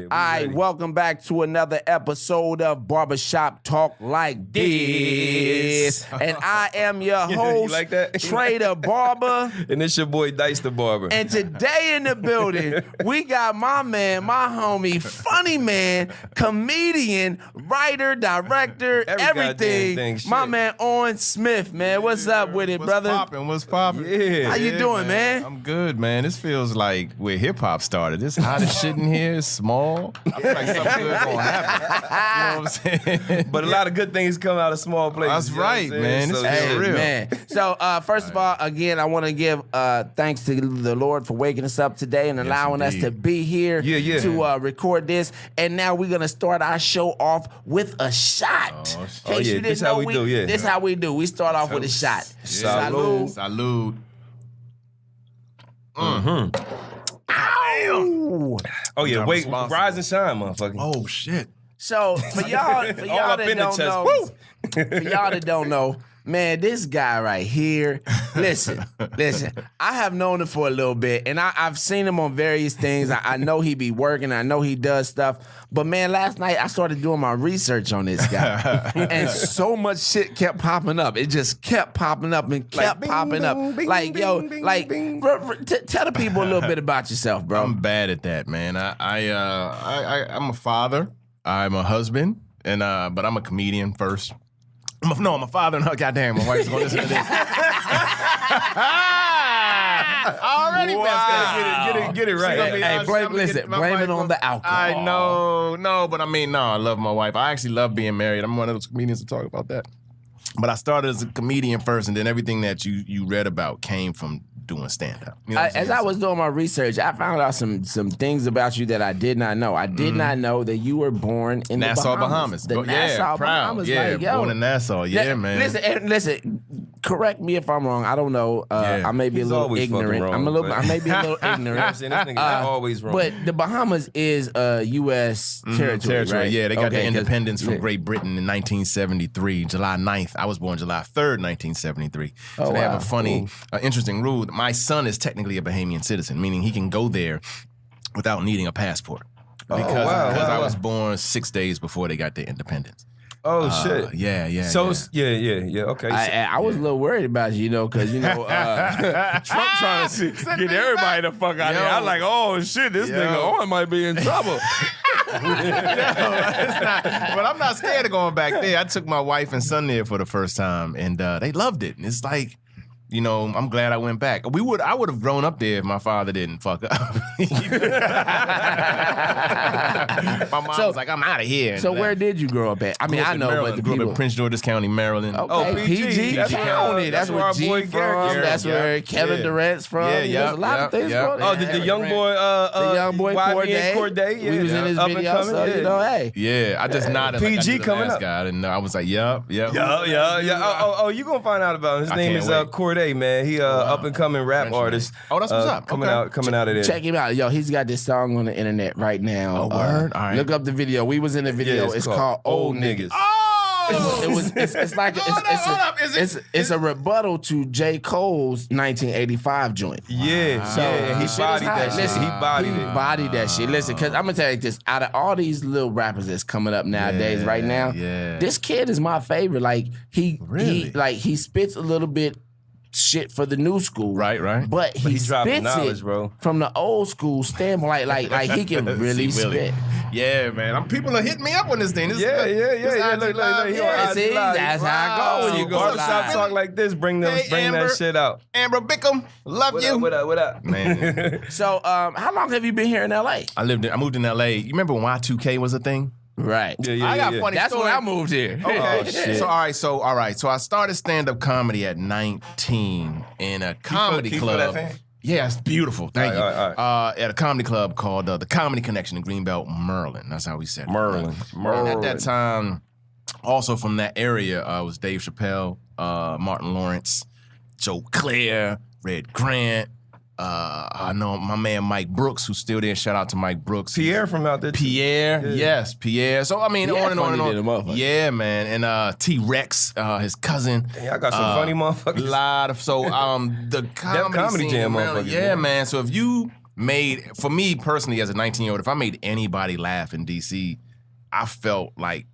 All right, welcome back to another episode of Barbershop Talk Like This. And I am your host, You like that? Trey the Barber. And it's your boy Dice the Barber. And today in the building, we got my man, my homie, funny man, comedian, writer, director, everything. thing, my man Owen Smith, man. What's up with it, brother? What's poppin'? Yeah. How you doing, man? I'm good, man. This feels like where hip hop started. This hot as shit in here. It's small. I feel like something good gonna happen. You know what I'm saying? But a lot of good things come out of small places. That's right, man. This Hey, is real. man. So, first of all, again, I want to give thanks to the Lord for waking us up today and allowing us to be here to record this. And now we're going to start our show off with a shot. Oh, yeah. This how we do, yeah. This how we do. We start off with a shot. Salud. Salud. Ow! Oh, yeah. I'm Wait, responsible. rise and shine, motherfucker. Oh shit. So, for y'all All that up in the don't chest. know, Woo! for y'all that don't know, man, this guy right here, listen, I have known him for a little bit, and I've seen him on various things. I know he be working. I know he does stuff. But, man, last night I started doing my research on this guy, and so much shit kept popping up. It just kept popping up and kept popping up. Like, yo, like, tell the people a little bit about yourself, bro. I'm bad at that, man. I'm a father. I'm a husband, and but I'm a comedian first. I'm a father. No, goddamn, my wife's gonna listen to this. Already, Wow. Get it right. Hey, blame it on the alcohol. I know, but I love my wife. I actually love being married. I'm one of those comedians to talk about that. But I started as a comedian first, and then everything that you read about came from doing stand-up. You know what I'm As saying? I was doing my research, I found out some things about you that I did not know. I did not know that you were born in Nassau, the Bahamas. The yeah, Nassau, proud. Bahamas. Yeah, like, yo, born in Nassau. Yeah, man. Listen. Correct me if I'm wrong. I don't know. I may be He's a little always fucking ignorant. wrong, I may be a little ignorant. You know what I'm saying? This nigga's not always wrong. But the Bahamas is a U.S. territory, right? Yeah, they got their Okay, 'cause- independence from yeah. Great Britain in 1973, July 9th. I was born July 3rd, 1973. So they have wow. a funny, interesting rule. My son is technically a Bahamian citizen, meaning he can go there without needing a passport. Because I was born 6 days before they got their independence. Oh, shit. Yeah. So, yeah. yeah. Okay. I was a little worried about you, because Trump trying to get everybody the fuck out of here. I'm like, oh shit, this nigga Owen might be in trouble. But I'm not scared of going back there. I took my wife and son there for the first time, and they loved it. And it's like, I'm glad I went back. I would have grown up there if my father didn't fuck up. My mom was like, I'm out of here. So where did you grow up at? I mean, I know, but the grew up people. in Prince George's County, Maryland. Okay, Oh, PG. That's where That's where where our G boy from. Garrett- That's where Kevin Durant's from. Yeah, There's a lot of things going Oh, on. the young boy, The young boy YBN Corday. Yeah, We was in his up and video, coming, so hey. Yeah, I just nodded. PG like I knew the coming last up. guy. I didn't know. I was like, yep. Yeah. Oh, you gonna find out about him. His I name can't is wait. Corday, man. He up and coming rap French man. artist. Oh, that's what's up. Coming Okay. out of there. Check him out. Yo, he's got this song on the internet right now. Oh, word? All right. Look up the video. We was in the video. Yeah, it's called Old Niggas. It's a rebuttal to J. Cole's 1985 joint. Yeah, So yeah. He shit is bodied hot. that shit. Listen, He bodied it. that shit. Listen, because I'm gonna tell you this: out of all these little rappers that's coming up nowadays, right now, this kid is my favorite. Like he spits a little bit shit for the new school, Right. But he dropping spits knowledge, it bro. from the old school standpoint. Like he can really See, Willie. spit. Yeah, man. People are hitting me up on this thing. This Yeah. This Look. IG Live. See, that's how I go when you go Barbershop live. talk like this. Bring Amber. that shit out. Amber Bickham, love you. What up? Man, So, how long have you been here in LA? I moved in LA. You remember when Y2K was a thing? Right. Yeah. I got funny That's story. when I moved here. Okay. Oh, shit. So all right. So I started stand-up comedy at 19 in a comedy Key for club. that fan? Yeah, it's beautiful. Thank you. All right. At a comedy club called the Comedy Connection in Greenbelt, Maryland. That's how we said it. Merlin. And at that time, also from that area, was Dave Chappelle, Martin Lawrence, Joe Claire, Red Grant. I know my man Mike Brooks, who's still there. Shout out to Mike Brooks. Pierre from out there. too. Pierre, yes, Pierre. So I mean, Pierre on and on and funny than a on. motherfucker. Yeah, man. And T-Rex, his cousin. Y'all got some funny motherfuckers. Lot of the comedy Comedy scene Jam in Maryland, motherfuckers, yeah, man. man. So if you for me personally as a 19-year-old, if I made anybody laugh in DC, I felt like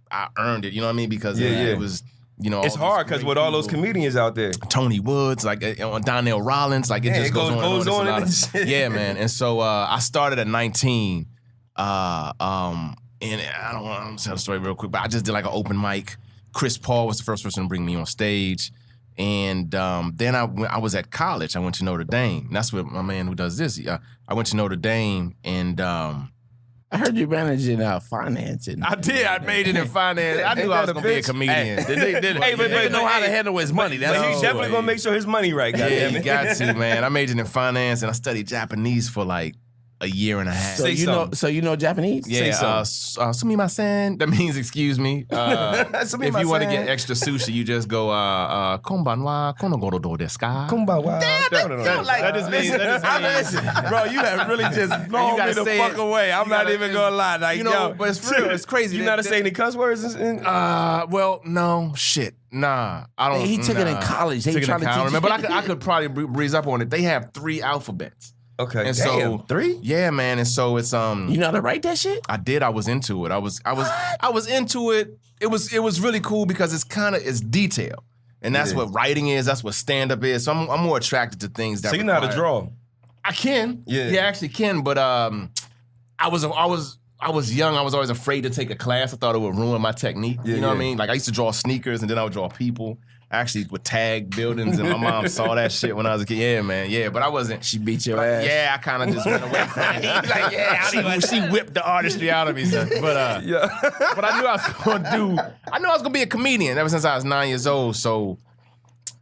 I earned it. You know what I mean? Because it was, it's hard because with all those comedians out there, Tony Woods, like Donnell Rollins, like it just goes on and on. Yeah, man. And so I started at 19. And I don't want to tell the story real quick, but I just did like an open mic. Chris Paul was the first person to bring me on stage. And then I was at college. I went to Notre Dame. And that's what my man who does this. I went to Notre Dame, and I heard you managing financing. I did. I majored in finance. I knew I was going to be a comedian. Hey, but they know how to handle his money. He's definitely going to make sure his money right. Yeah, you got to, man. I majored in finance, and I studied Japanese for like a year and a half. So you know Japanese? Yeah. Sumimasen. That means excuse me. If you want to get extra sushi, you just go konbanwa konogoro do desu ka? Konbanwa. That just means. Bro, you have really just blown me the fuck away. I'm not even gonna lie. Like, but it's real. It's crazy. You know how to say any cuss words? Well, no, shit. Nah, I don't. He took it in college. They trying to teach him. But I could probably breeze up on it. They have 3 alphabets. Okay. And so 3? Yeah, man. And so it's You know how to write that shit? I did. I was into it. I was into it. It was really cool because it's detail. And that's what writing is, that's what stand-up is. So I'm more attracted to things that So you know how to draw? I can. Yeah, I actually can, but I was young. I was always afraid to take a class. I thought it would ruin my technique. You know what I mean? Like I used to draw sneakers and then I would draw people. I actually would tag buildings, and my mom saw that shit when I was a kid. Yeah, man. Yeah, but I wasn't. She beat your ass. Yeah, I kind of just went away from it. He's like, yeah, she whipped the artistry out of me, son. But I knew I knew I was gonna be a comedian ever since I was 9 years old. So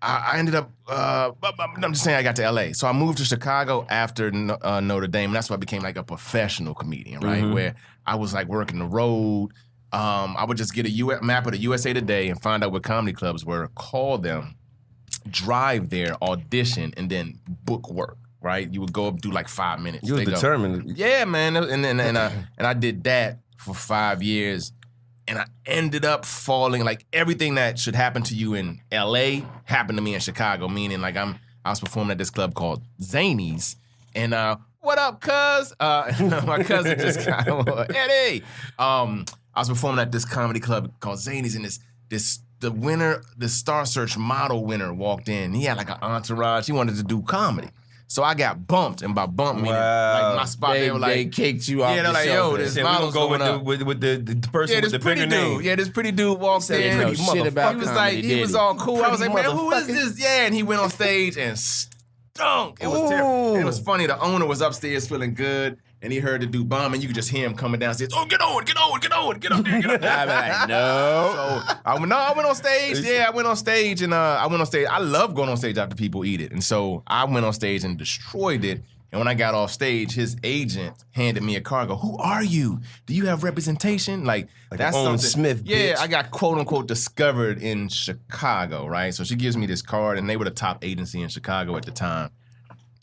I ended up. I'm just saying, I got to LA. So I moved to Chicago after Notre Dame. And that's why I became like a professional comedian, right? Mm-hmm. Where I was like working the road. I would just get a map of the USA Today and find out what comedy clubs were, call them, drive there, audition, and then book work. Right? You would go up, do like 5 minutes. You were determined. Yeah, man. And I did that for 5 years, and I ended up falling like everything that should happen to you in LA happened to me in Chicago. Meaning like I was performing at this club called Zanies, and what up, cuz? My cousin just kind of Eddie. I was performing at this comedy club called Zanies, and the Star Search model winner walked in. He had like an entourage. He wanted to do comedy. So I got bumped, and by bump meaning like my spot. They were like, they kicked you off. Yeah, they're like, yo, this model's going up. With the person with the bigger name. Yeah, this pretty dude walked in. Shit about he was like, he was all cool. I was like, man, who is this? Yeah, and he went on stage and stunk. It was terrible. It was funny. The owner was upstairs feeling good. And he heard the dude bomb, and you could just hear him coming downstairs. Oh, get up there, get up there. I'm like, no. So I went on stage. Yeah, I went on stage, and I went on stage. I love going on stage after people eat it, and so I went on stage and destroyed it. And when I got off stage, his agent handed me a card. Who are you? Do you have representation? Like that's Owen something. Smith. Yeah, bitch. I got quote unquote discovered in Chicago, right? So she gives me this card, and they were the top agency in Chicago at the time.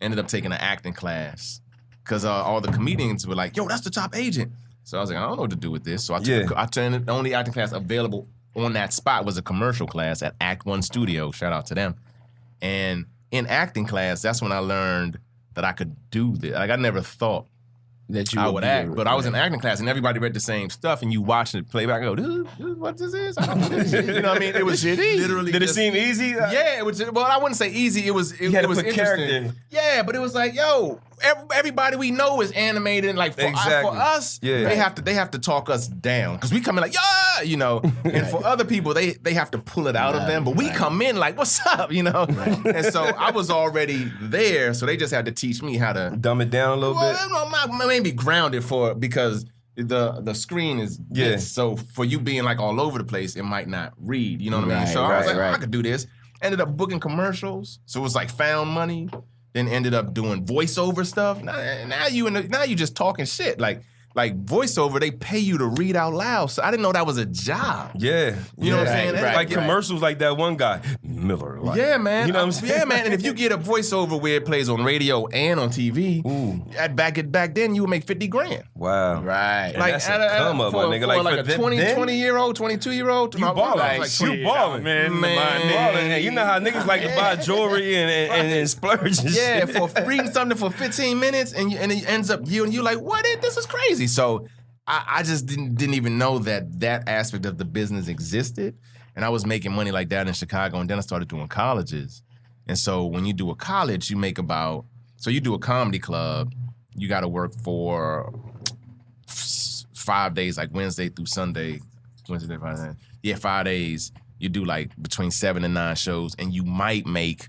Ended up taking an acting class. Because all the comedians were like, yo, that's the top agent. So I was like, I don't know what to do with this. So I turned the only acting class available on that spot was a commercial class at Act One Studio. Shout out to them. And in acting class, that's when I learned that I could do this. Like I never thought that you I would act. But I was in acting class and everybody read the same stuff and you watching it play back. I go, this is what this is? I don't do this shit. You know what I mean? It was literally. Did it seem easy? Yeah, it was. Well, I wouldn't say easy. It was interesting. Character. Yeah, but it was like, yo, everybody we know is animated. Like for us, they have to talk us down because we come in like, yeah, you know. And for other people, they have to pull it out of them. But we come in like, what's up, you know? And so I was already there, so they just had to teach me how to dumb it down a little bit. Maybe grounded because the screen is this. So for you being like all over the place, it might not read. You know what I mean? So I was like, I could do this. Ended up booking commercials. So it was like found money. Then ended up doing voiceover stuff. Now you just talking shit. Like like voiceover, they pay you to read out loud. So I didn't know that was a job. Yeah. You know what I'm saying? Like commercials like that one guy, Miller. Like, yeah, man. You know what I'm saying? Yeah, man. And if you get a voiceover where it plays on radio and on TV, back then you would make $50,000. Wow. Right. Like, that's a come up, my nigga. Like a 20-year-old, 22-year-old. You balling. You balling. Man. Balling. You know how niggas like to buy jewelry and splurge and shit. Yeah, for reading something for 15 minutes and it ends up you like, what? This is crazy. So I just didn't even know that aspect of the business existed. And I was making money like that in Chicago. And then I started doing colleges. And so when you do a college, you make so you do a comedy club, you got to work for 5 days, like Wednesday through Sunday. Wednesday, Friday. Yeah, 5 days. You do like between 7 and 9 shows. And you might make,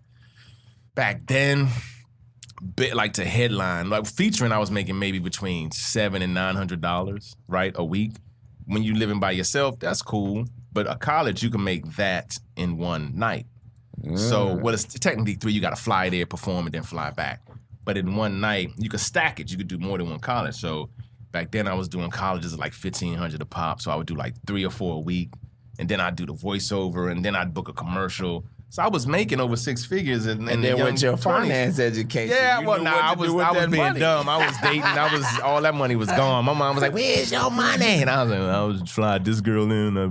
back then, like to headline, like featuring, I was making maybe between $700 and $900, right, a week. When you living by yourself, that's cool. But a college, you can make that in one night. So, well, it's technically 3. You got to fly there, perform, and then fly back. But in one night, you could stack it. You could do more than one college. So back then, I was doing colleges at like $1,500 a pop. So I would do like 3 or 4 a week, and then I'd do the voiceover, and then I'd book a commercial. So I was making over 6 figures, and then with your finance education, I was being dumb. I was dating. All that money was gone. My mom was like, "Where's your money?" And I was like, "I was flying this girl in." I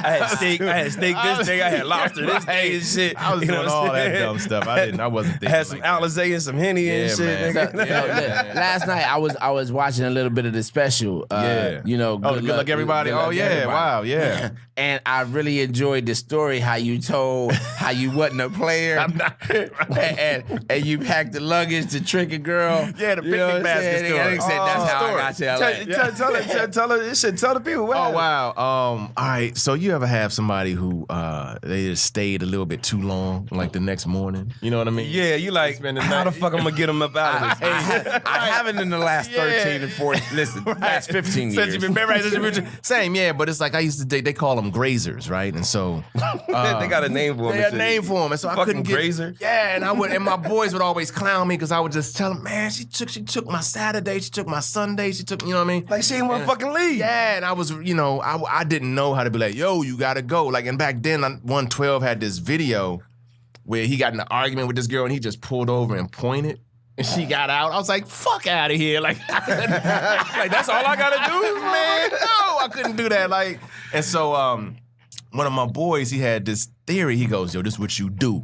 had steak this day. I had lobster this day and shit. I was doing all that dumb stuff. I wasn't thinking. I had some Alizé and some Henny and shit. Last night I was watching a little bit of the special. You know, good luck everybody. Wow, yeah. And I really enjoyed the story how you told how you wasn't a player and you packed the luggage to trick a girl. Yeah, the picnic basket story. I said that's how I got to LA. Tell the people. Oh wow. All right. So you ever have somebody who they just stayed a little bit too long, like the next morning? You know what I mean? Yeah. You like, how the fuck I'm gonna get them up out of this? I haven't in the last 13 and 14. Listen, last 15 years. Since you've been married, same. Yeah, but it's like I used to date. They call them grazers, right? And so. They got a name for him. They had a name for him, and so I couldn't get. Grazer. Yeah, and my boys would always clown me because I would just tell them, man, she took my Saturday, she took my Sunday, she took, you know what I mean? Like she ain't want to fucking leave. Yeah, and I was, I didn't know how to be like, yo, you gotta go. Like, and back then, 112 had this video where he got in an argument with this girl, and he just pulled over and pointed. And she got out. I was like, fuck out of here. Like that's all I gotta do, man. No, I couldn't do that. Like, and so one of my boys, he had this theory. He goes, yo, this is what you do.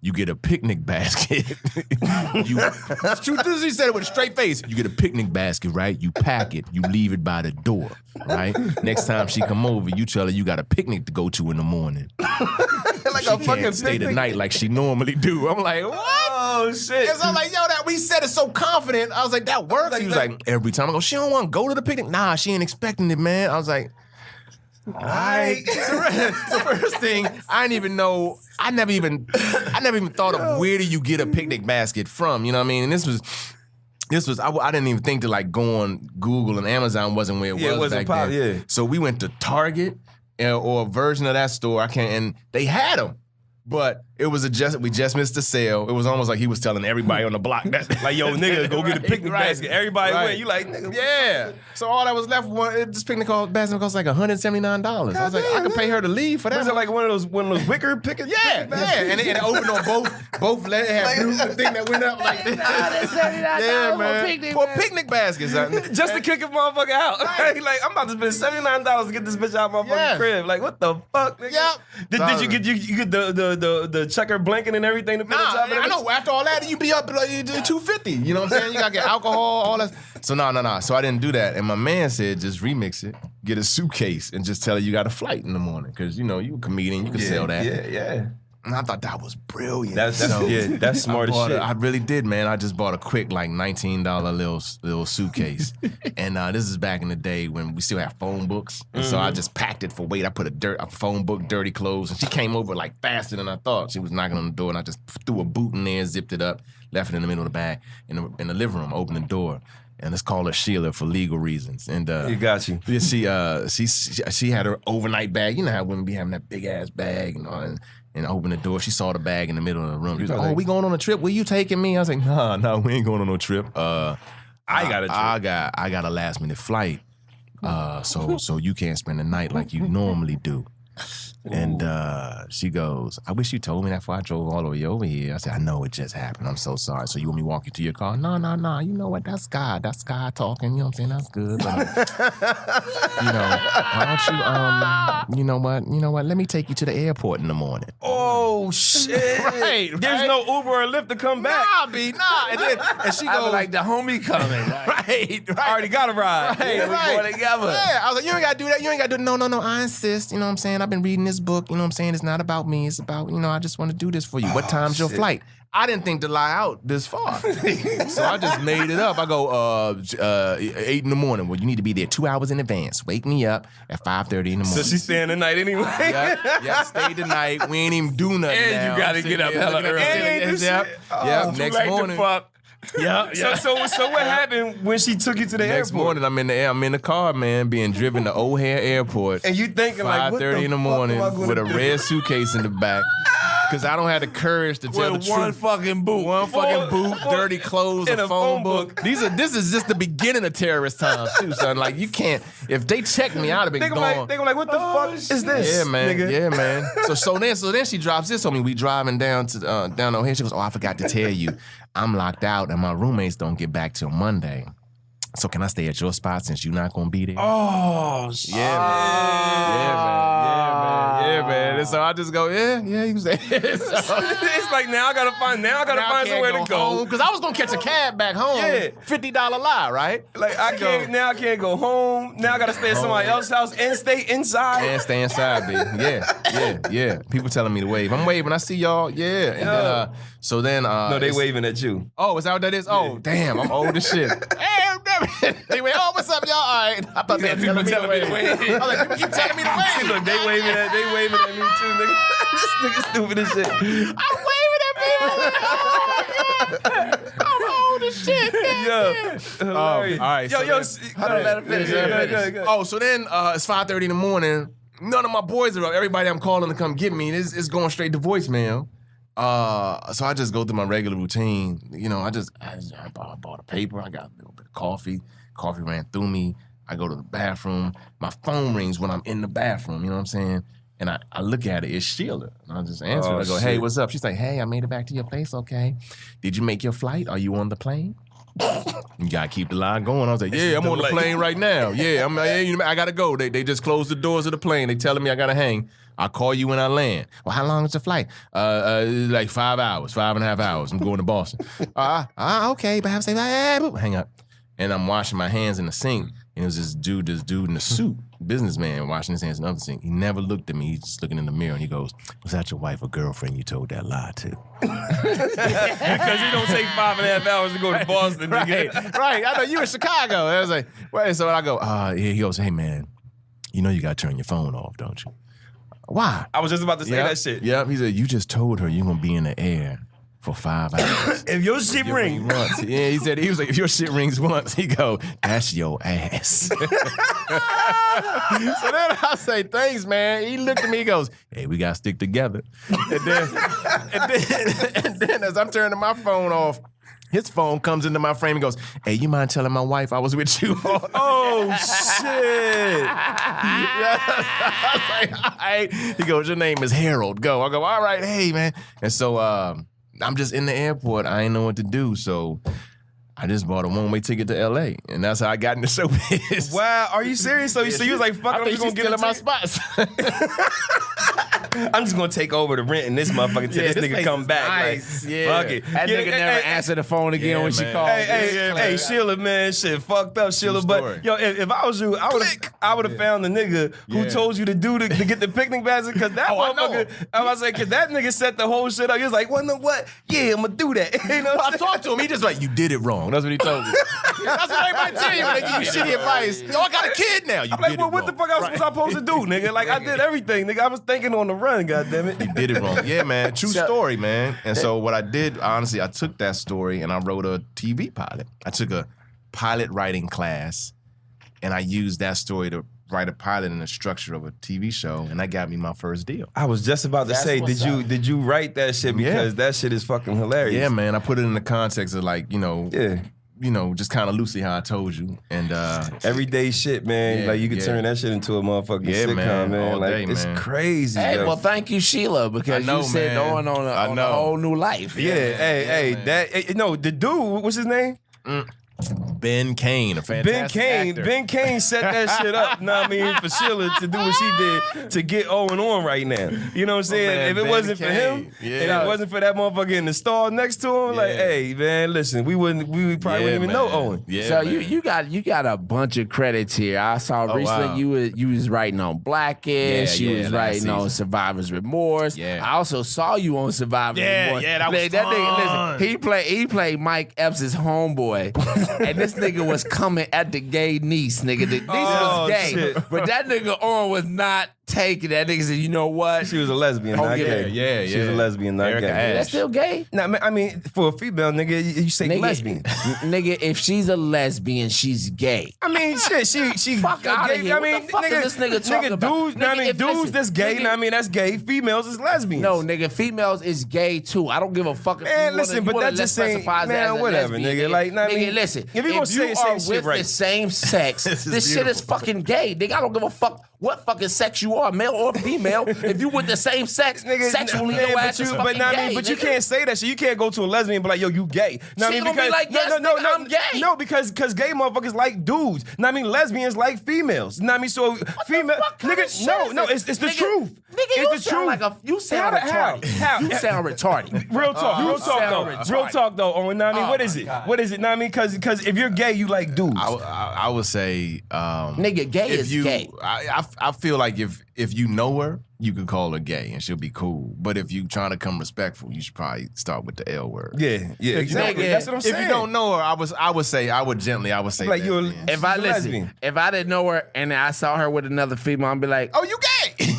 You get a picnic basket. He said it with a straight face. You get a picnic basket, right? You pack it. You leave it by the door, right? Next time she come over, you tell her you got a picnic to go to in the morning. Like she a fucking can't stay picnic. the night like she normally do. I'm like, what? Oh shit! And so I'm like, yo, that we said it so confident. I was like, that works. He was like, every time I go, she don't want to go to the picnic. Nah, she ain't expecting it, man. I was like, all right. So first thing, I never even thought of where do you get a picnic basket from. You know what I mean? And this was I didn't even think to like go on Google, and Amazon wasn't where it was back then. Yeah. So we went to Target or a version of that store. And they had them. But it was we just missed the sale. It was almost like he was telling everybody on the block that, like, yo, nigga, go get a picnic basket. Everybody went. You like, nigga. Yeah. So all that was left, this picnic basket cost like $179. I was like, I could pay her to leave for that. Was it like one of those wicker pickers? Yeah. And it opened on both legs. It had the thing that went up like this. Yeah, man. For picnic baskets. Just to kick a motherfucker out. Right. Like, I'm about to spend $79 to get this bitch out of my fucking crib. Like, what the fuck, nigga? Yep. Did you get the checker blanket and everything to put on top of it? I know. After all that, you be up like $250. You know what I'm saying? You gotta get alcohol, all that. So no. So I didn't do that. And my man said, just remix it, get a suitcase, and just tell her you got a flight in the morning. Because, you a comedian, you can sell that. Yeah. And I thought that was brilliant. That's smart as shit. I really did, man. I just bought a quick like $19 little suitcase. And this is back in the day when we still had phone books. And so I just packed it for weight. I put a phone book, dirty clothes, and she came over like faster than I thought. She was knocking on the door, and I just threw a boot in there, zipped it up, left it in the middle of the bag in the living room, opened the door. And let's call her Sheila for legal reasons. And you got you. She had her overnight bag. You know how women be having that big ass bag and opened the door. She saw the bag in the middle of the room. She was like, "Oh, we going on a trip? Where you taking me?" I was like, "Nah, we ain't going on no trip. I I got a trip. I got a last minute flight. So you can't spend the night like you normally do. And she goes, I wish you told me that before I drove all the way over here. I said, I know it just happened. I'm so sorry. So you want me to walk you to your car? No. You know what? That's God. That's God talking. You know what I'm saying? That's good. But, why don't you, you know what? Let me take you to the airport in the morning. Oh, shit. Right. There's no Uber or Lyft to come back. And she I goes, was like the homie coming. right. I already got a ride. Right, We going together. Yeah, I was like, you ain't got to do that. You ain't got to do No, I insist. You know what I'm saying? I've been reading this book. You know what I'm saying? It's not about me. It's about, I just want to do this for you. What time's your flight? I didn't think to lie out this far. So I just made it up. I go, 8 in the morning. Well, you need to be there 2 hours in advance. Wake me up at 5:30 in the morning. So she's staying the night anyway. Yep, stayed the night. We ain't even do nothing And now. you gotta get up hella early. Yep, next morning. Yeah. So what happened when she took you to the Next airport? morning, I'm in the car, man, being driven to O'Hare Airport. And you thinking like, what 5:30 in the morning with a red suitcase in the back. Because I don't have the courage to tell the With truth. one fucking boot. Dirty clothes, and a a phone phone book. book. This is just the beginning of terrorist times, too, son. Like, you can't, if they check me, I'd have been They gone. gonna like, what the fuck is this? Yeah, man. Nigga? Yeah, man. So then she drops this on me. We driving down to down O'Hare. She goes, I forgot to tell you, I'm locked out and my roommates don't get back till Monday. So can I stay at your spot since you're not gonna be there? Oh, shit. Yeah, man. And so I just go, yeah, you can stay. It's like now I gotta find somewhere to go. Because I was gonna catch a cab back home. Yeah. $50 lie, right? Like I can't go home. Now I gotta stay at somebody else's house and stay inside. And stay inside, baby. Yeah. People telling me to wave. I'm waving. I see y'all. Yeah. And then, so then. No, they waving at you. Oh, is that what that is? Oh, damn. I'm old as shit. Hey, they went, oh, what's up, y'all? All right. I thought they were telling me to wave. I was like, people keep telling me to wave. See, look, they waving at me too, nigga. This nigga stupid as shit. I'm waving at people. I'm old as shit. Yo, all right. Yo, Let her finish. Go. Oh, so then it's 5:30 in the morning. None of my boys are up. Everybody I'm calling to come get me is going straight to voicemail. So I just go through my regular routine. I bought a paper. I got a little bit of coffee. Coffee ran through me. I go to the bathroom. My phone rings when I'm in the bathroom. You know what I'm saying? And I look at it. It's Sheila. And I just answer. I go, hey, what's up? She's like, hey, I made it back to your place. Okay. Did you make your flight? Are you on the plane? You gotta keep the line going. I was like, yeah, I'm on the plane right now. Yeah, I gotta go. They just closed the doors of the plane. They telling me I gotta hang. I'll call you when I land. Well, how long is the flight? Like 5 hours, 5.5 hours. I'm going to Boston. Okay, but have a safe hang up. And I'm washing my hands in the sink. And it was this dude in the suit, businessman, washing his hands in the other sink. He never looked at me. He's just looking in the mirror and he goes, was that your wife or girlfriend you told that lie to? Because it don't take 5.5 hours to go to Boston, nigga. Right. I know you in Chicago. I was like, wait. So I go, he goes, hey man, you know you gotta turn your phone off, don't you? Why? I was just about to say that shit. Yep. He said, you just told her you're gonna be in the air for 5 hours. If your shit rings. Yeah, he was like, if your shit rings once, he go, that's your ass. So then I say, thanks, man. He looked at me, he goes, hey, we gotta stick together. And then as I'm turning my phone off, his phone comes into my frame and goes, hey, you mind telling my wife I was with you? Oh, shit. I was like, all right. He goes, your name is Harold. Go. I go, all right, hey, man. And so I'm just in the airport. I ain't know what to do. So I just bought a one-way ticket to L.A. And that's how I got into showbiz. Wow, are you serious? So you was like, fuck, I'm just going to get in my spots. I'm just gonna take over the rent in this motherfucker till this nigga come back. Nice. Like, Yeah. fuck it. That nigga never answered the phone again when she man. called. Hey, Sheila, man, shit fucked up, Sheila. story. But yo, if I was you, I would have found the nigga who told you to get the picnic basket, because that motherfucker. I was like, cause that nigga set the whole shit up. He was like, well, no, what? Yeah, I'm gonna do that. You know, I talked to him. He just like, you did it wrong. That's what he told me. That's what everybody tell you when they give you shitty advice. Yo, I got a kid now. You I'm like, did well, it what the wrong. fuck else was I supposed to do, nigga? Like, I did everything, nigga. I was thinking on the run, goddammit. You did it wrong. Yeah, man. True story, man. And so what I did, honestly, I took that story and I wrote a TV pilot. I took a pilot writing class and I used that story to write a pilot in the structure of a TV show, and that got me my first deal. I was just about to say, did you write that shit? Because that shit is fucking hilarious. Yeah, man. I put it in the context of like, you know, just kind of loosely how I told you. And everyday shit, man. Yeah, like you could turn that shit into a motherfucking sitcom, man. All Like day, it's man. crazy. Hey, yo. well, thank you, Sheila, because you said on a whole new life. The dude, what's his name? Ben Kane, a fantastic actor. Ben Kane set that shit up, know what I mean, for Sheila to do what she did to get Owen on right now. You know what I'm saying? man, if it Ben wasn't for Kane. him, Yeah. and it wasn't for that motherfucker in the stall next to him, like, hey, man, listen, we probably wouldn't even know Owen. Yeah, So man. you got a bunch of credits here. I saw recently wow. you was writing on Blackish. You was last writing on season. Survivor's Remorse. Yeah. I also saw you on Survivor's Remorse. Yeah, that was Like, fun. Listen, he played Mike Epps' homeboy, and this nigga was coming at the gay niece. Nigga, the niece was gay, shit. but that nigga Owen was not taking that. Nigga said, you know what? She was a lesbian, Don't not get gay. it. Yeah, She was a lesbian, not Erica gay. Ash. That's still gay. Nah, man, I mean, for a female, nigga, you say Nigga, lesbian. nigga, if she's a lesbian, she's gay. I mean, shit, she Fuck outta gay. here. I What mean, the fuck is this nigga talking about? dudes, nah, I Nigga, mean, if- dudes listen, that's gay, nigga- nah, I mean, that's gay. Females is lesbians. No, nigga, females is gay too. I don't give a fuck. If Man, you listen, wanna, but you wanna that just ain't- specify that man, as a whatever, lesbian, nigga. Like, nah, I nigga, mean, listen. if you gonna say are shit with right. the same sex, This is this shit is beautiful. fucking gay. Nigga, I don't give a fuck what fucking sex you are, male or female. If you with the same sex, sexually, man, your ass is fucking nah, I gay. mean, but you nigga. can't say that shit. You can't go to a lesbian and be like, yo, you gay. Nah, I She mean, gonna be because like, yes, nigga, I'm gay. No, because gay motherfuckers like dudes. Nah, I mean, lesbians like females. Nah, I mean, so female Fuck kind of nigga, shit no, is it's the nigga, truth. Nigga, it's you the sound truth. like you sound How? retarded. You sound retarded. Real talk, You real talk sound though. retarded. Real talk though, Owen. Nah, I mean, Oh what is my it? God. What is it? Nah, I mean, because if you're gay, you like dudes. I would say, Nigga, gay if is you, gay. I feel like if you know her, you can call her gay and she'll be cool. But if you trying to come respectful, you should probably start with the L word. Yeah, exactly. nigga- That's what I'm saying. If you don't know her, I would say like you're lesbian. If I she's a listen, lesbian. if I didn't know her and I saw her with another female, I'd be like, Oh, you gay?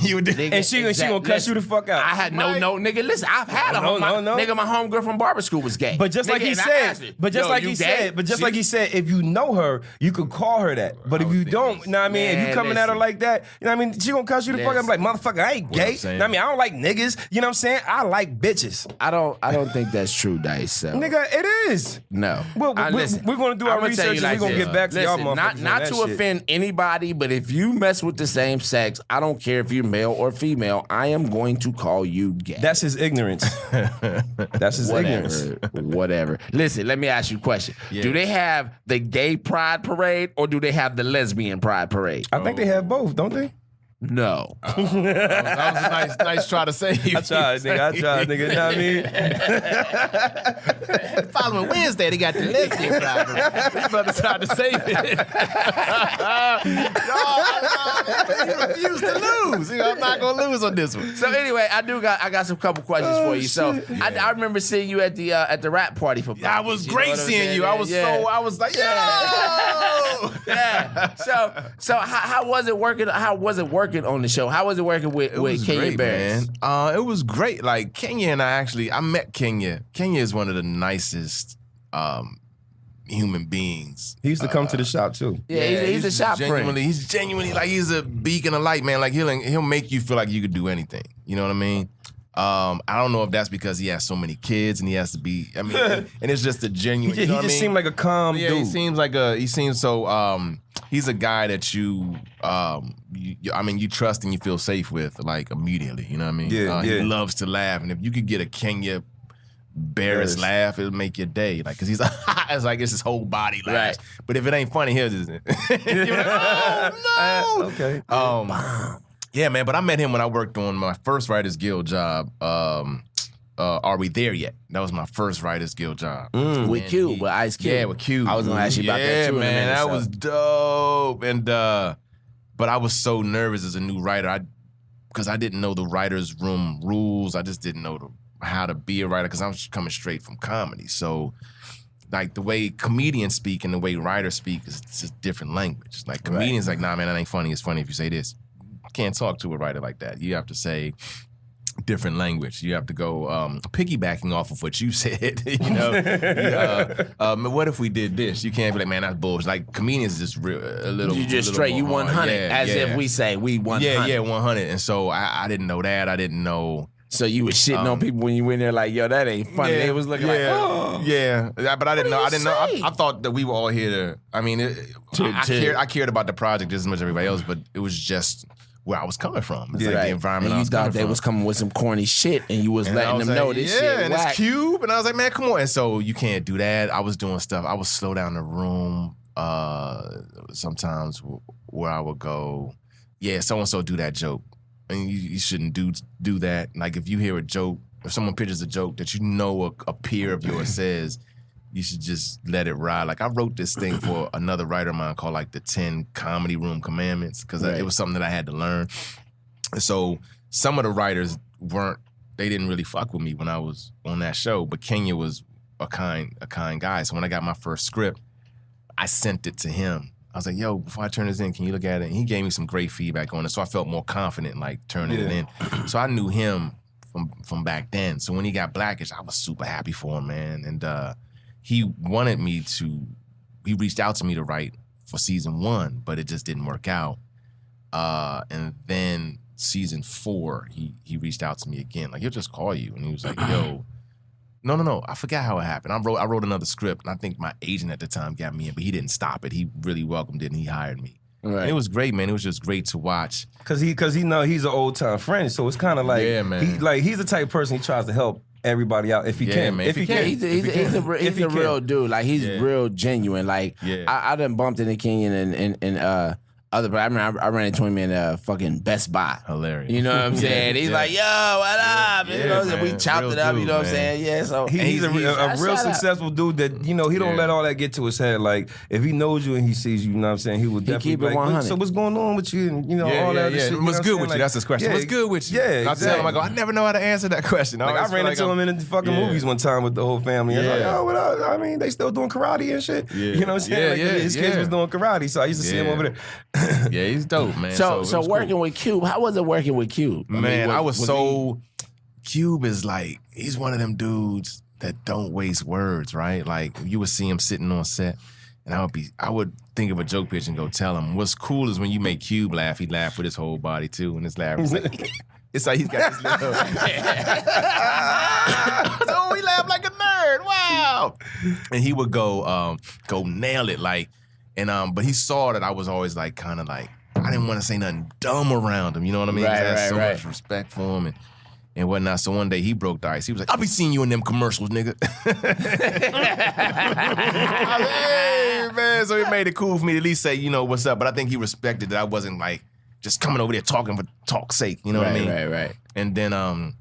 You would. nigga, And she gonna cuss you the fuck out. I had no, nigga. Listen, I've had a No, no. nigga. My homegirl from barber school was gay. But just like Nigga, he and I said, asked her, but just "Yo, like you he gay?" said, but just She- like he said, if you know her, you could call her that. But if you don't, know what I mean, if you Man, coming at her listen. like that, you know what I mean, she gonna cuss you the fuck out. I'm like, motherfucker, I ain't What I'm gay. saying. Know what I mean, I don't like niggas. You know what I'm saying? I like bitches. I don't think that's true, Dice. So. Nigga, it is. No. Well, Listen, we're gonna do our I'ma tell research you and we're gonna this. get back to y'all Listen, motherfuckers. not to offend anybody, but if you mess with the same sex, I don't care if you're male or female, I am going to call you gay. That's his ignorance. That's his ignorance. Whatever. Listen, let me ask you a question. Yeah. Do they have the gay pride parade or do they have the lesbian pride parade? I think they have both, don't they? No. That was a nice try to say. I tried, nigga. Know what I mean? Following Wednesday, they got the lesbian pride. You better try to save it. You refuse to lose. I'm not gonna lose on this one. So anyway, I got some couple questions for you. So I remember seeing you at the rap party for I was Blackish, great know what I'm seeing saying? you. I was like, yo. Yeah. So how was it working? How was it working on the show? How was it working with Kenya great, Barris? man. It was great. Like Kenya and I met Kenya. Kenya is one of the nicest human beings. He used to come to the shop too. Yeah, he's a shop friend. He's genuinely like he's a beacon of light, man. Like he'll make you feel like you could do anything. You know what I mean? I don't know if that's because he has so many kids and he has to be. I mean, and it's just a genuine. He you know what I just mean? seemed like a calm Yeah, dude. he seems so. He's a guy that you trust and you feel safe with, like immediately. You know what I mean? Yeah, He yeah. loves to laugh, and if you could get a Kenya Barris laugh, it'll make your day. Like, cause he's it's like it's his whole body laughs. Right. But if it ain't funny, he'll just. You're like, oh no. Okay. Yeah, man. But I met him when I worked on my first Writers Guild job. Are We There Yet? That was my first Writers Guild job. With Cube, with Ice Cube. Yeah, with Cube. I was gonna ask you about that too. Yeah, man, that was dope. And but I was so nervous as a new writer, because I didn't know the writers' room rules. I just didn't know how to be a writer because I'm coming straight from comedy. So, like the way comedians speak and the way writers speak is just different language. Like comedians, like, nah, man, that ain't funny. It's funny if you say this. You can't talk to a writer like that. You have to say different language. You have to go piggybacking off of what you said. You know, what if we did this? You can't be like, man, that's bullshit. Like comedians is just a little. You just a little straight. You more hard. 100, Yeah, as yeah. if we say we 100. Yeah, 100. And so I didn't know that. I didn't know So you was shitting on people when you went there like, yo, that ain't funny. They was looking like, oh. Yeah, but I didn't know. I thought that we were all here to. I mean, I cared about the project just as much as everybody else, but it was just where I was coming from. It's like the environment. And I you was thought they from. was coming with some corny shit, and you was letting them know this shit. Yeah, and whack. it's Cube, and I was like, man, come on. And so you can't do that. I was doing stuff. I would slow down the room. Sometimes where I would go, yeah, so and so do that joke. And you shouldn't do that. Like if you hear a joke, if someone pitches a joke that you know a peer of yours says, you should just let it ride. Like I wrote this thing for another writer of mine called like the 10 Comedy Room Commandments because it was something that I had to learn. And so some of the writers they didn't really fuck with me when I was on that show, but Kenya was a kind guy. So when I got my first script, I sent it to him. I was like, yo, before I turn this in, can you look at it? And he gave me some great feedback on it, so I felt more confident like turning it in. So I knew him from back then. So when he got Blackish, I was super happy for him, man. And he reached out to me to write for season 1, but it just didn't work out. And then season 4, he reached out to me again. Like, he'll just call you. And he was like, yo, No. I forgot how it happened. I wrote another script, and I think my agent at the time got me in, but he didn't stop it. He really welcomed it, and he hired me. Right. And it was great, man. It was just great to watch. Cause he know he's an old time friend, so it's kind of like he's the type of person he tries to help everybody out if he can. Man, if he can. He's a real dude. Like he's real genuine. Like I done bumped into Kenyon and but I remember I ran into him in fucking Best Buy. Hilarious. You know what I'm saying? He's like, yo, what up? You know, and we chopped it up, you know what I'm saying? Yeah, so he's a real successful dude that, you know, he don't let all that get to his head. Like, if he knows you and he sees you, you know what I'm saying, he would definitely keep it be 100. like, so what's going on with you? And, you know, all that other shit. What's good with you? That's his question. What's good with you? Yeah, I tell him, I go, I never know how to answer that question. Like, I ran into him in the fucking movies one time with the whole family. I was like, oh, what up? I mean, they still doing karate and shit. You know what I'm saying? His kids was doing karate, so I used to see him over there. Yeah, he's dope. Man. So working with Cube, how was it working with Cube? Cube is like, he's one of them dudes that don't waste words, right? Like you would see him sitting on set, and I would think of a joke pitch and go tell him. What's cool is when you make Cube laugh, he laugh with his whole body too, and his laugh is like, it's like he's got this little. So he laughed like a nerd. Wow. And he would go nail it like, but he saw that I was always like kind of like. I didn't want to say nothing dumb around him, you know what I mean? I had so much respect for him and whatnot. So one day he broke the ice. He was like, I'll be seeing you in them commercials, nigga. Hey, man. So it made it cool for me to at least say, you know, what's up. But I think he respected that I wasn't like just coming over there talking for talk's sake, you know what I mean? Right. And then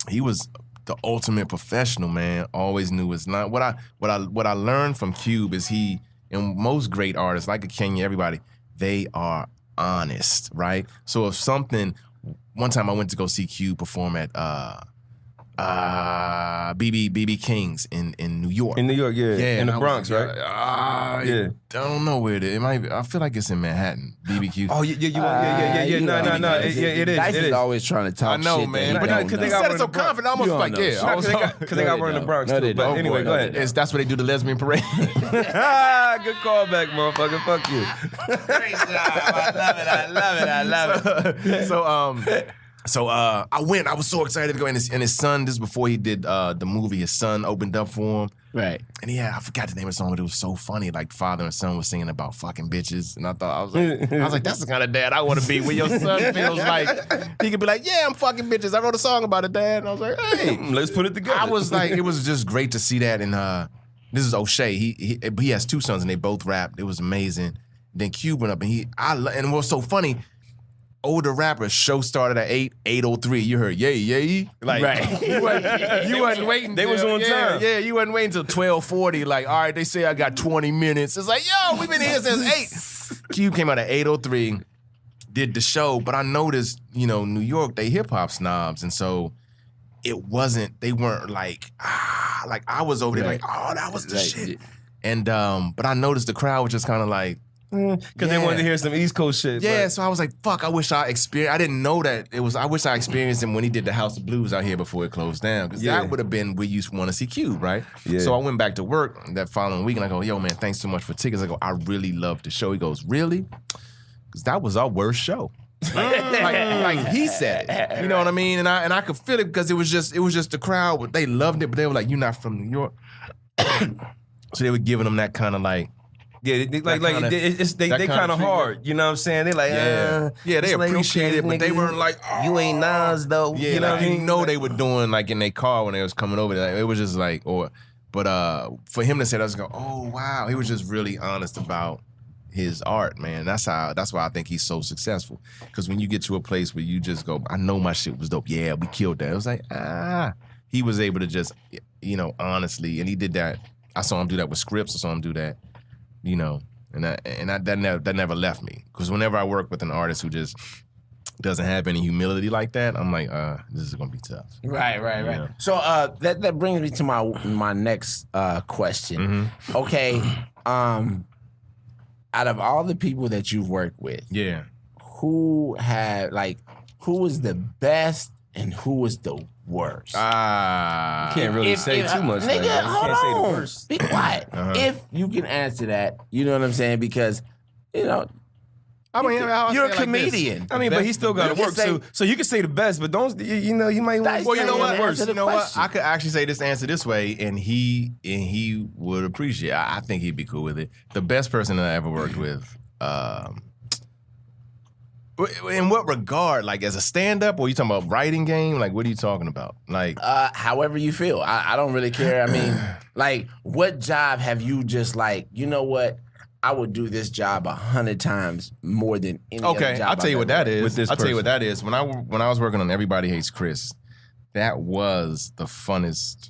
he was the ultimate professional, man. Always knew it's not. What I learned from Cube is and most great artists, like a Kenya, everybody, they are honest, right? So one time I went to go see Cube perform at BB King's in New York. In New York, yeah. In the Bronx, right? I don't know where it is. It might be, I feel like it's in Manhattan. BBQ. Oh, yeah. No. It is. Dice is always trying to talk shit. I know, man. But because they said it so confident, I almost like, because they got one in the Bronx too. But anyway, go ahead. That's where they do the lesbian parade. Good callback, motherfucker. Fuck you. Great job. I love it. So I went. I was so excited to go. And his son, this is before he did the movie, his son opened up for him. Right. And I forgot the name of the song, but it was so funny. Like father and son was singing about fucking bitches. And I was like, that's the kind of dad I want to be, where your son feels like he could be like, yeah, I'm fucking bitches. I wrote a song about it, Dad. And I was like, hey. Let's put it together. I was like, it was just great to see that. And this is O'Shea. He has 2 sons and they both rapped. It was amazing. Then Cube went up and what's so funny, older rappers, show started at 8:03. You heard yay. Like, right. you wasn't waiting. They was on time. Yeah, you wasn't waiting until 12:40. Like, all right, they say I got 20 minutes. It's like, yo, we've been here since 8. Cube came out at 8:03, did the show, but I noticed, New York, they hip hop snobs, and so they weren't like I was over there like, oh, that was the shit. And but I noticed the crowd was just kind of like, because they wanted to hear some East Coast shit. Yeah, so I was like, fuck, I wish I experienced. I didn't know that I wish I experienced him when he did the House of Blues out here before it closed down. Because that would have been where you want to see Cube, right? Yeah. So I went back to work that following week and I go, yo, man, thanks so much for tickets. I go, I really loved the show. He goes, really? Because that was our worst show. like he said it. You know what I mean? And I could feel it because it was just the crowd. But they loved it, but they were like, "You're not from New York," so they were giving them that kind of like. Yeah, they kind of hard. You know what I'm saying? They like, they appreciate it, but they weren't like, oh. You ain't Nas though. Yeah, you know what I mean? They were doing like in their car when they was coming over. It was just like, but for him to say that, I was going, oh wow, he was just really honest about his art, man. That's why I think he's so successful. Because when you get to a place where you just go, I know my shit was dope. Yeah, we killed that. It was like, he was able to just, honestly, and he did that. I saw him do that with scripts. I saw him do that. That never left me. Because whenever I work with an artist who just doesn't have any humility like that, I'm like, this is gonna be tough. Right. Yeah. So that brings me to my next question. Mm-hmm. Okay, out of all the people that you've worked with, who was the best and who was the worst? Can't really say too much. Nigga, you hold can't say the on. worst. Be quiet. If you can answer that, you know what I'm saying? Because, I mean, you're a comedian. I mean, but he still got to work. So you can say the best, but don't, you might want to well, you know what? Worse. You know what? I could actually say this answer this way, and he would appreciate it. I think he'd be cool with it. The best person that I ever worked with, in what regard? Like as a stand-up, or are you talking about writing game? Like what are you talking about? Like however you feel. I don't really care. I mean, like what job have you just like, you know what? I would do this job 100 times more than any other job. Okay, I'll tell you what that is. I'll tell you what that is. When I was working on Everybody Hates Chris, that was the funnest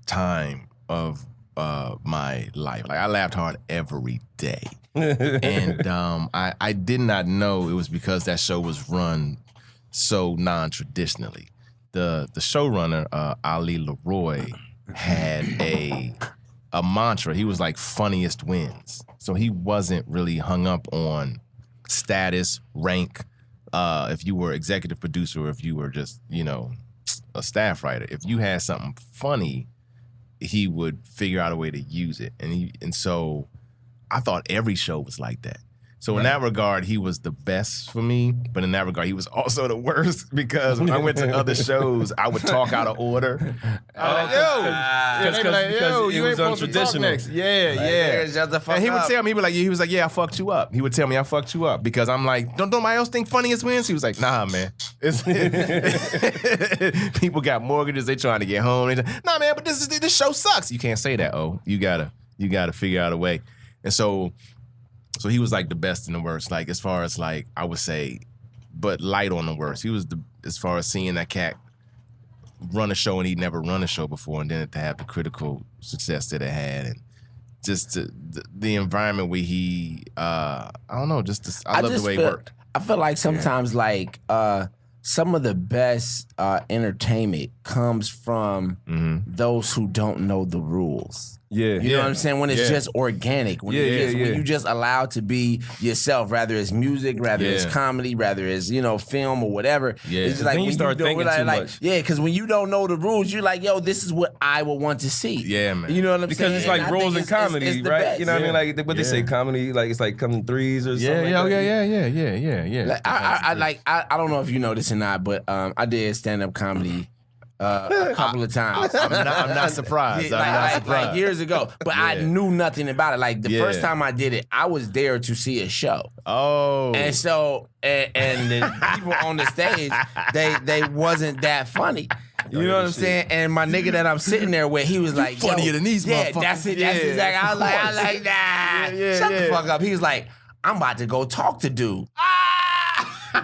time of my life. Like I laughed hard every day. And I did not know it was because that show was run so non-traditionally. The showrunner, Ali Leroy, had a mantra. He was like funniest wins. So he wasn't really hung up on status, rank, if you were executive producer or if you were just, a staff writer. If you had something funny, he would figure out a way to use it. And so I thought every show was like that. So in that regard, he was the best for me. But in that regard, he was also the worst because when I went to other shows, I would talk out of order. Because you ain't supposed to talk next. Yeah. And he would tell me, he was like, yeah, I fucked you up. He would tell me I fucked you up because I'm like, don't nobody else think funniest wins? He was like, nah, man. People got mortgages. They trying to get home. Nah, man, but this show sucks. You can't say that. Oh, you gotta figure out a way. And so he was like the best and the worst, like as far as like I would say, but light on the worst. He was as far as seeing that cat run a show and he'd never run a show before, and then to have the critical success that it had, and just the environment where he, I don't know, I love the way he worked. I feel like sometimes like some of the best entertainment comes from those who don't know the rules. Yeah. You know what I'm saying? When it's just organic. When you just allowed to be yourself, rather it's music, rather it's comedy, rather it's, film or whatever. Yeah. It's just like when you start thinking too much. Yeah, because when you don't know the rules, you're like, yo, this is what I would want to see. Yeah, man. You know what I'm saying? Because it's like rules in comedy, it's right? best. You know what I mean? Like what they say, comedy, like it's like coming threes or something. Yeah. Like, I don't know if you know this or not, but I did stand-up comedy a couple of times. I'm not surprised. Like years ago. But I knew nothing about it. Like the first time I did it, I was there to see a show. Oh. And so and the people on the stage, they wasn't that funny. You know what I'm saying? And my nigga that I'm sitting there with, he was like, funnier than these motherfuckers. That's it. That's exactly. I was like, nah. Shut the fuck up. He was like, I'm about to go talk to dude.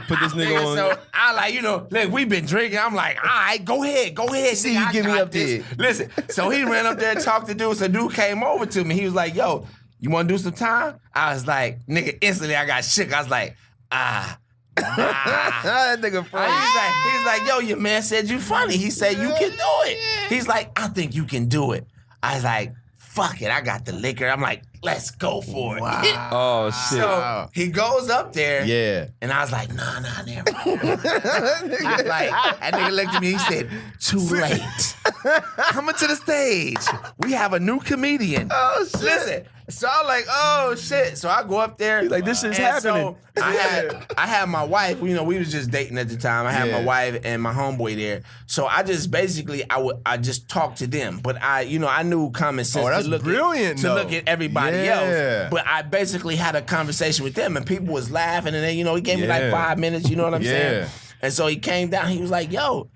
Put this nigga on. So I look, we've been drinking. I'm like, all right, go ahead. See you get me up there. Listen, so he ran up there and talked to dude. So dude came over to me. He was like, yo, you want to do some time? I was like, nigga, instantly I got shook. I was like, That nigga funny. He's like, yo, your man said you funny. He said you can do it. He's like, I think you can do it. I was like, fuck it, I got the liquor. I'm like, let's go for it. Wow. Oh shit. So he goes up there. Yeah. And I was like, nah, never. That nigga looked at me, he said, too late. Coming to the stage. We have a new comedian. Oh shit. Listen. So I'm like, oh shit. So I go up there. He's like, this shit's and happening. So I had my wife, we was just dating at the time. I had my Yeah. wife and my homeboy there. So I just basically I just talked to them. But I knew common sense that's to look brilliant, to though. look at everybody Yeah. else. But I basically had a conversation with them and people was laughing and then, he gave me like Yeah. 5 minutes, you know what I'm saying? Yeah. And so he came down, he was like, yo,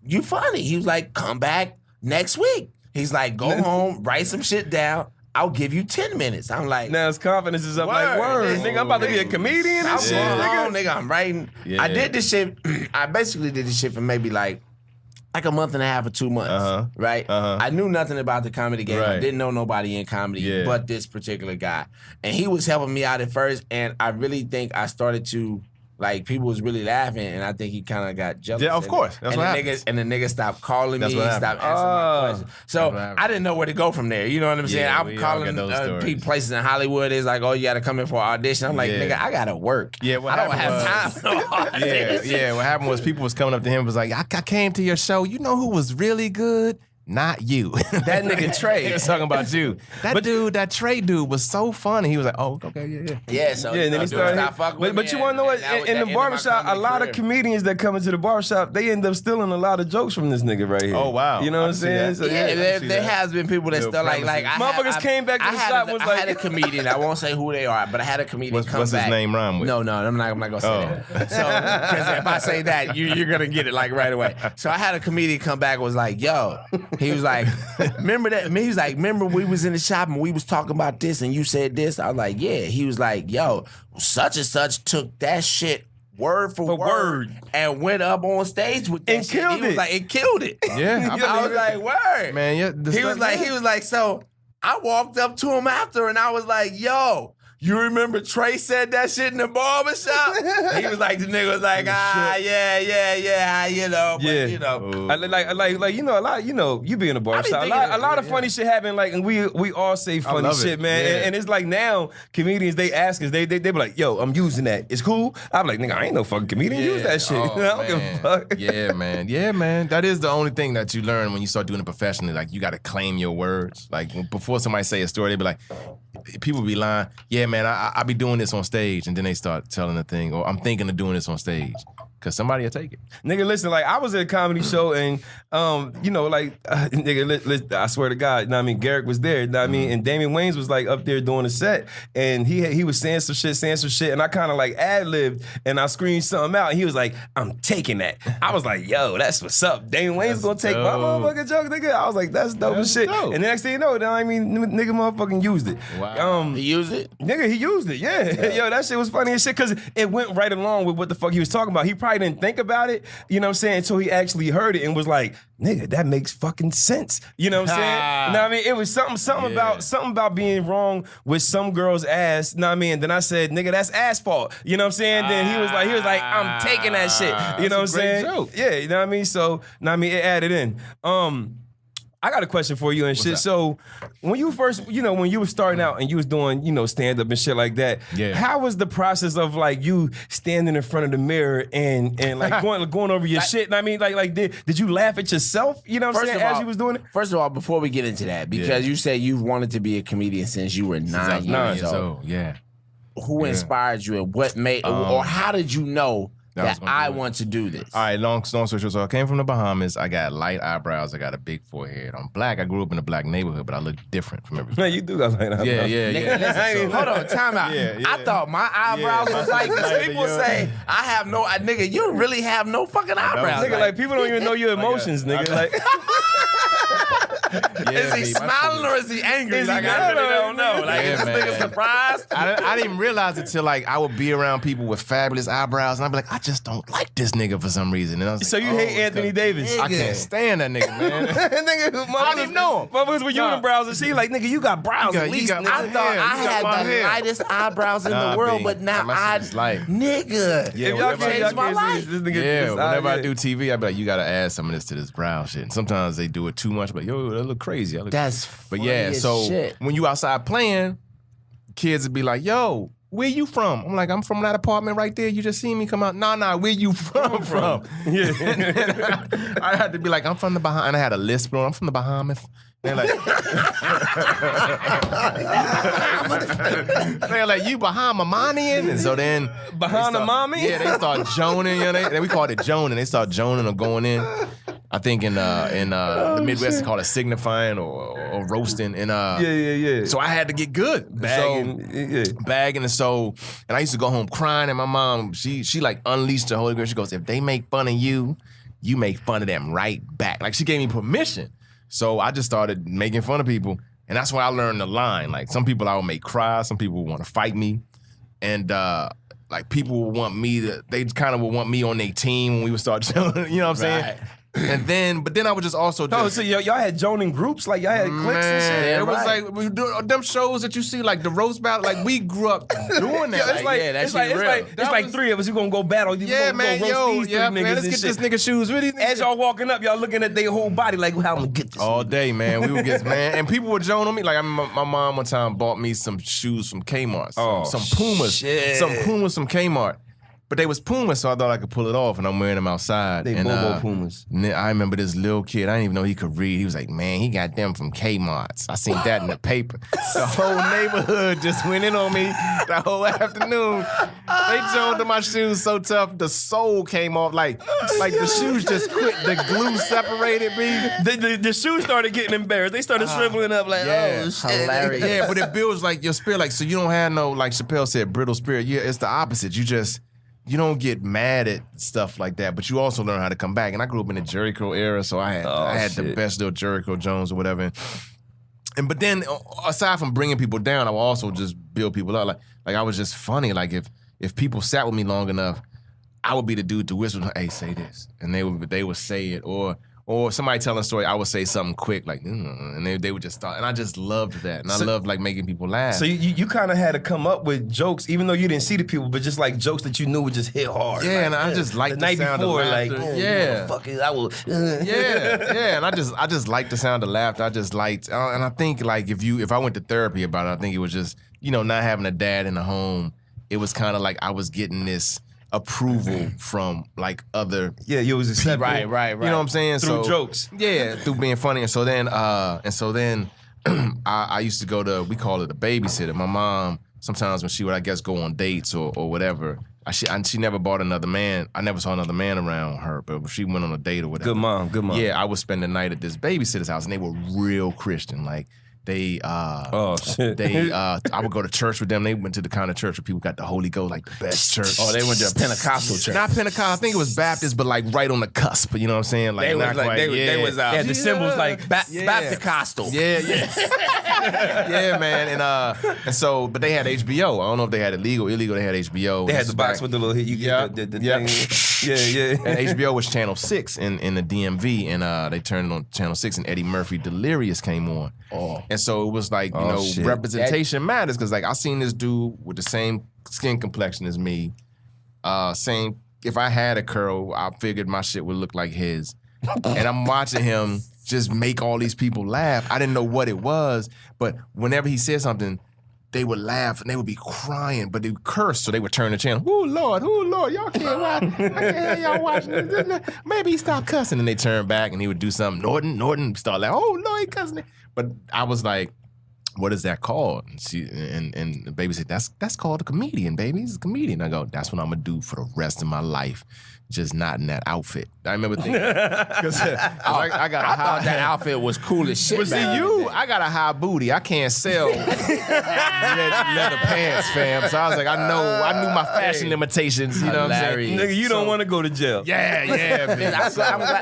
you funny. He was like, come back next week. He's like, go home, write some shit down. I'll give you 10 minutes. I'm like, Now his confidence is up like word. Nigga, I'm about to be a comedian and I'm shit, going nigga. home, nigga. I'm writing. Yeah. I did this shit. I basically did this shit for maybe like a month and a half or 2 months, right? I knew nothing about the comedy game. I Right. didn't know nobody in comedy Yeah. but this particular guy. And he was helping me out at first, and I really think I started to, people was really laughing, and I think he kind of got jealous. Yeah, of And- course. That's and what the happens. nigga, and the nigga stopped calling That's me. what He stopped happens. answering my questions. So That's what happens. I didn't know where to go from there. You know what I'm saying? Yeah, I'm we all calling got those stories. people places in Hollywood. It's like, oh, you got to come in for an audition. I'm like, Yeah. nigga, I got to work. Yeah, what I don't happened have was- time for no audition. Yeah. What happened was people was coming up to him and was like, I came to your show. You know who was really good? Not you. That nigga Trey. He was talking about you. That Trey dude was so funny. He was like, oh, okay, yeah. Yeah, so Yeah, and then he started. But you want to know what? In the barbershop, a lot of comedians that come into the barbershop, they end up stealing a lot of jokes from this nigga right here. Oh, wow. You know what I I'm see saying? that. So, Yeah, I there see that. has been people that Little still like Motherfuckers came back to the shop and was I had a like- comedian. I won't say who they are, but I had a comedian come What's his back. name rhyme with? No, I'm not gonna say that. So because if I say that, you're gonna get it like right away. So I had a comedian come back and was like, yo, he was like, remember that? He was like, remember we was in the shop and we was talking about this and you said this? I was like, yeah. He was like, yo, such and such took that shit word for word and went up on stage with that And shit. killed He was it. like, it killed it. Yeah, I was like, word. Man, yeah. He was like, so I walked up to him after and I was like, yo, you remember Trey said that shit in the barbershop? He was like, the nigga was like, yeah, you know, but, Yeah. you know. Like you know, a lot. You know, you be in the barbershop. A lot of funny shit happen. Like, and we all say funny love shit, it. man. Yeah. And it's like now comedians they ask us, they be like, yo, I'm using that. It's cool. I'm like, nigga, I ain't no fucking comedian. Use that shit. Oh, I don't give a fuck. Yeah, man. Yeah, man. That is the only thing that you learn when you start doing it professionally. Like, you got to claim your words. Like, before somebody say a story, they be like, people be lying. Yeah, man, I be doing this on stage. And then they start telling the thing, or I'm thinking of doing this on stage. Because somebody will take it. Nigga, listen, like, I was at a comedy show and, you know, like, nigga, I swear to God, you know what I mean? Garrick was there, you know what I mean? And Damian Wayans was, like, up there doing a set, and he was saying some shit, and I kind of, like, ad-libbed, and I screamed something out, and he was like, I'm taking that. I was like, yo, that's what's up. Damian Wayans gonna take my dope. motherfucking joke, nigga. I was like, that's dope as shit. dope. And the next thing you know, I mean, nigga motherfucking used it. Wow. He used it? Nigga, he used it, yeah. Yo, that shit was funny as shit because it went right along with what the fuck he was talking about. He probably didn't think about it, you know what I'm saying, until he actually heard it and was like, nigga, that makes fucking sense. You know what I'm saying? You know what I mean? It was something about being wrong with some girl's ass, you know what I mean? And then I said, nigga, that's asphalt. You know what I'm saying? Then he was like, I'm taking that shit. You know what I'm That's a great saying? joke. Yeah, you know what I mean? So, you know what I mean, it added in. I got a question for you and shit. up? So when you first, you know, when you were starting out and you was doing, you know, stand up and shit like that, Yeah. how was the process of like you standing in front of the mirror and like going over your shit? And I mean, like did you laugh at yourself? You know what I'm saying? As you was doing it? First of all, before we get into that, because you said you've wanted to be a comedian since you were 9 years old. Yeah. Who inspired you and what made, or how did you know That was that gonna I do it. want to do this? All right, long story short. So I came from the Bahamas. I got light eyebrows. I got a big forehead. I'm black. I grew up in a black neighborhood, but I look different from everybody. Man, you do got like that. Yeah, bro. yeah, Nigga, yeah. listen, hold on, time out. Yeah, I yeah. thought my eyebrows Yeah, was like, my because shit's people like yours. say, I have no, nigga, you really have no fucking eyebrows. Nigga, like people don't even know your emotions, nigga. Like, is he smiling or is he angry? Is he Like, mad I really or- don't know. Like, Yeah, is this nigga man. surprised? I didn't realize it till like I would be around people with fabulous eyebrows, and I'd be like, I just don't like this nigga for some reason. And I was like, so you oh, hate it's Anthony 'cause- Davis? I can't stand that nigga, man. Nigga, I didn't even know him. Motherfuckers with Nah. unibrows and she like, nigga, you got brows You got- at you least. got nigga. I thought hair. I You got had my the hair. lightest eyebrows in Nah, the world, B. but now My shit is light. nigga, Yeah, If y'all whenever can't, changed my y'all can't life. see this nigga. Yeah, this whenever I eye, do TV, I be like, you gotta add some of this to this brown shit. And sometimes they do it too much, but yo, that look crazy. I look That's But funny yeah, as so shit. when you outside playing, kids would be like, yo, where you from? I'm like, I'm from that apartment right there. You just seen me come out. Nah, where you from? Yeah. I had to be like, I'm from the Bahamas. And I had a list, bro. I'm from the Bahamas. They're like, you Bahamanian? And so then Bahamami? Yeah, they start joning. You know, we called it joning. They start joning or going in. I think in the Midwest they call it signifying or roasting. And yeah. So I had to get good. Bagging. And I used to go home crying, and my mom, she like unleashed the Holy Ghost. She goes, if they make fun of you, you make fun of them right back. Like she gave me permission. So I just started making fun of people. And that's why I learned the line. Like some people I would make cry, some people would want to fight me. And like people would want me they kind of would want me on their team when we would start chilling, you know what I'm saying? And then, but then I would just also so y'all had joining groups? Like y'all had cliques and shit? It was like, we do them shows that you see, like the roast battle, like we grew up doing that. It's like three of us, we gonna go battle. Yeah, man, let's get this nigga shoes. Really, as y'all walking up, y'all looking at their whole body like, how I'm gonna get this? All day, man. We would get, man. And people would join on me. Like, my mom one time bought me some shoes from Kmart. Some Pumas. Shit. Some Pumas from Kmart. But they was Pumas, so I thought I could pull it off, and I'm wearing them outside. They Bobo Pumas. I remember this little kid, I didn't even know he could read. He was like, man, he got them from Kmart's. I seen that in the paper. The whole neighborhood just went in on me the whole afternoon. They joined to my shoes so tough, the sole came off. Like the shoes just quit. The glue separated me. The shoes started getting embarrassed. They started shriveling up like, oh, shit. Hilarious. Yeah, but it builds like your spirit. Like, so you don't have no, like Chappelle said, brittle spirit. Yeah, it's the opposite. You don't get mad at stuff like that, but you also learn how to come back. And I grew up in the Jerry Curl era, so I had the best little Jerry Curl Jones or whatever. But then, aside from bringing people down, I would also just build people up. Like I was just funny. Like if people sat with me long enough, I would be the dude to whisper, "Hey, say this," and they would say it, or somebody telling a story, I would say something quick, like, and they would just start. And I just loved that. And I loved, like, making people laugh. So you kind of had to come up with jokes, even though you didn't see the people, but just, like, jokes that you knew would just hit hard. Yeah, like, and I just liked the sound before, of laughter. like, yeah. Fuck it, I will. Yeah, and I just liked the sound of laughter. I just liked, and I think, like, if I went to therapy about it, I think it was just, not having a dad in the home, it was kind of like I was getting this approval from like other you was accepted. Right. You know what I'm saying? Through jokes. Yeah, through being funny. And so then I used to go to, we call it a babysitter. My mom, sometimes when she would, I guess, go on dates or whatever, she never bought another man. I never saw another man around her, but if she went on a date or whatever. Good mom. Yeah, I would spend the night at this babysitter's house, and they were real Christian. Like, I would go to church with them. They went to the kind of church where people got the Holy Ghost, like the best church. Oh, they went to a Pentecostal church. Not Pentecostal. I think it was Baptist, but like right on the cusp. You know what I'm saying? Like, They was not like- quite. they was out. Yeah, the symbols like Baptist-costal. Yeah. Yeah, man. And so, but they had HBO. I don't know if they had illegal. They had HBO. They had the box with the little hit. You get the thing. Yeah. And HBO was Channel 6 in the DMV, and they turned it on Channel 6, and Eddie Murphy Delirious came on. Oh. And so it was like, Shit. representation matters, because like I seen this dude with the same skin complexion as me. If I had a curl, I figured my shit would look like his. And I'm watching him just make all these people laugh. I didn't know what it was, but whenever he said something, they would laugh and they would be crying, but they would curse, so they would turn the channel. Oh Lord, y'all can't watch. I can't have y'all watching this. Maybe he stopped cussing, and they turn back, and he would do something. Norton start laughing. Oh Lord, he cussing. But I was like, what is that called? And the baby said, that's called a comedian, baby. He's a comedian. I go, that's what I'm gonna do for the rest of my life. Just not in that outfit. I remember thinking, because I thought that outfit was cool as shit. But see, I got a high booty. I can't sell leather pants, fam. So I was like, I knew my fashion limitations. You know what I'm saying? Nigga, you don't want to go to jail. Yeah, man.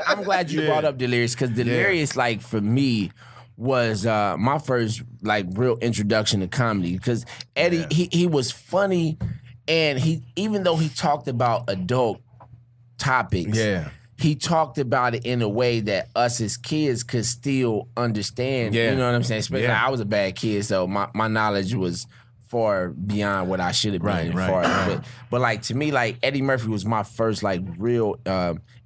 I'm glad you brought up Delirious, because Delirious, like, for me, was my first like real introduction to comedy, because Eddie he was funny, and even though he talked about adult topics, he talked about it in a way that us as kids could still understand. Yeah. You know what I'm saying? Especially I was a bad kid, so my knowledge was far beyond what I should have been. Right. But like, to me, like, Eddie Murphy was my first like real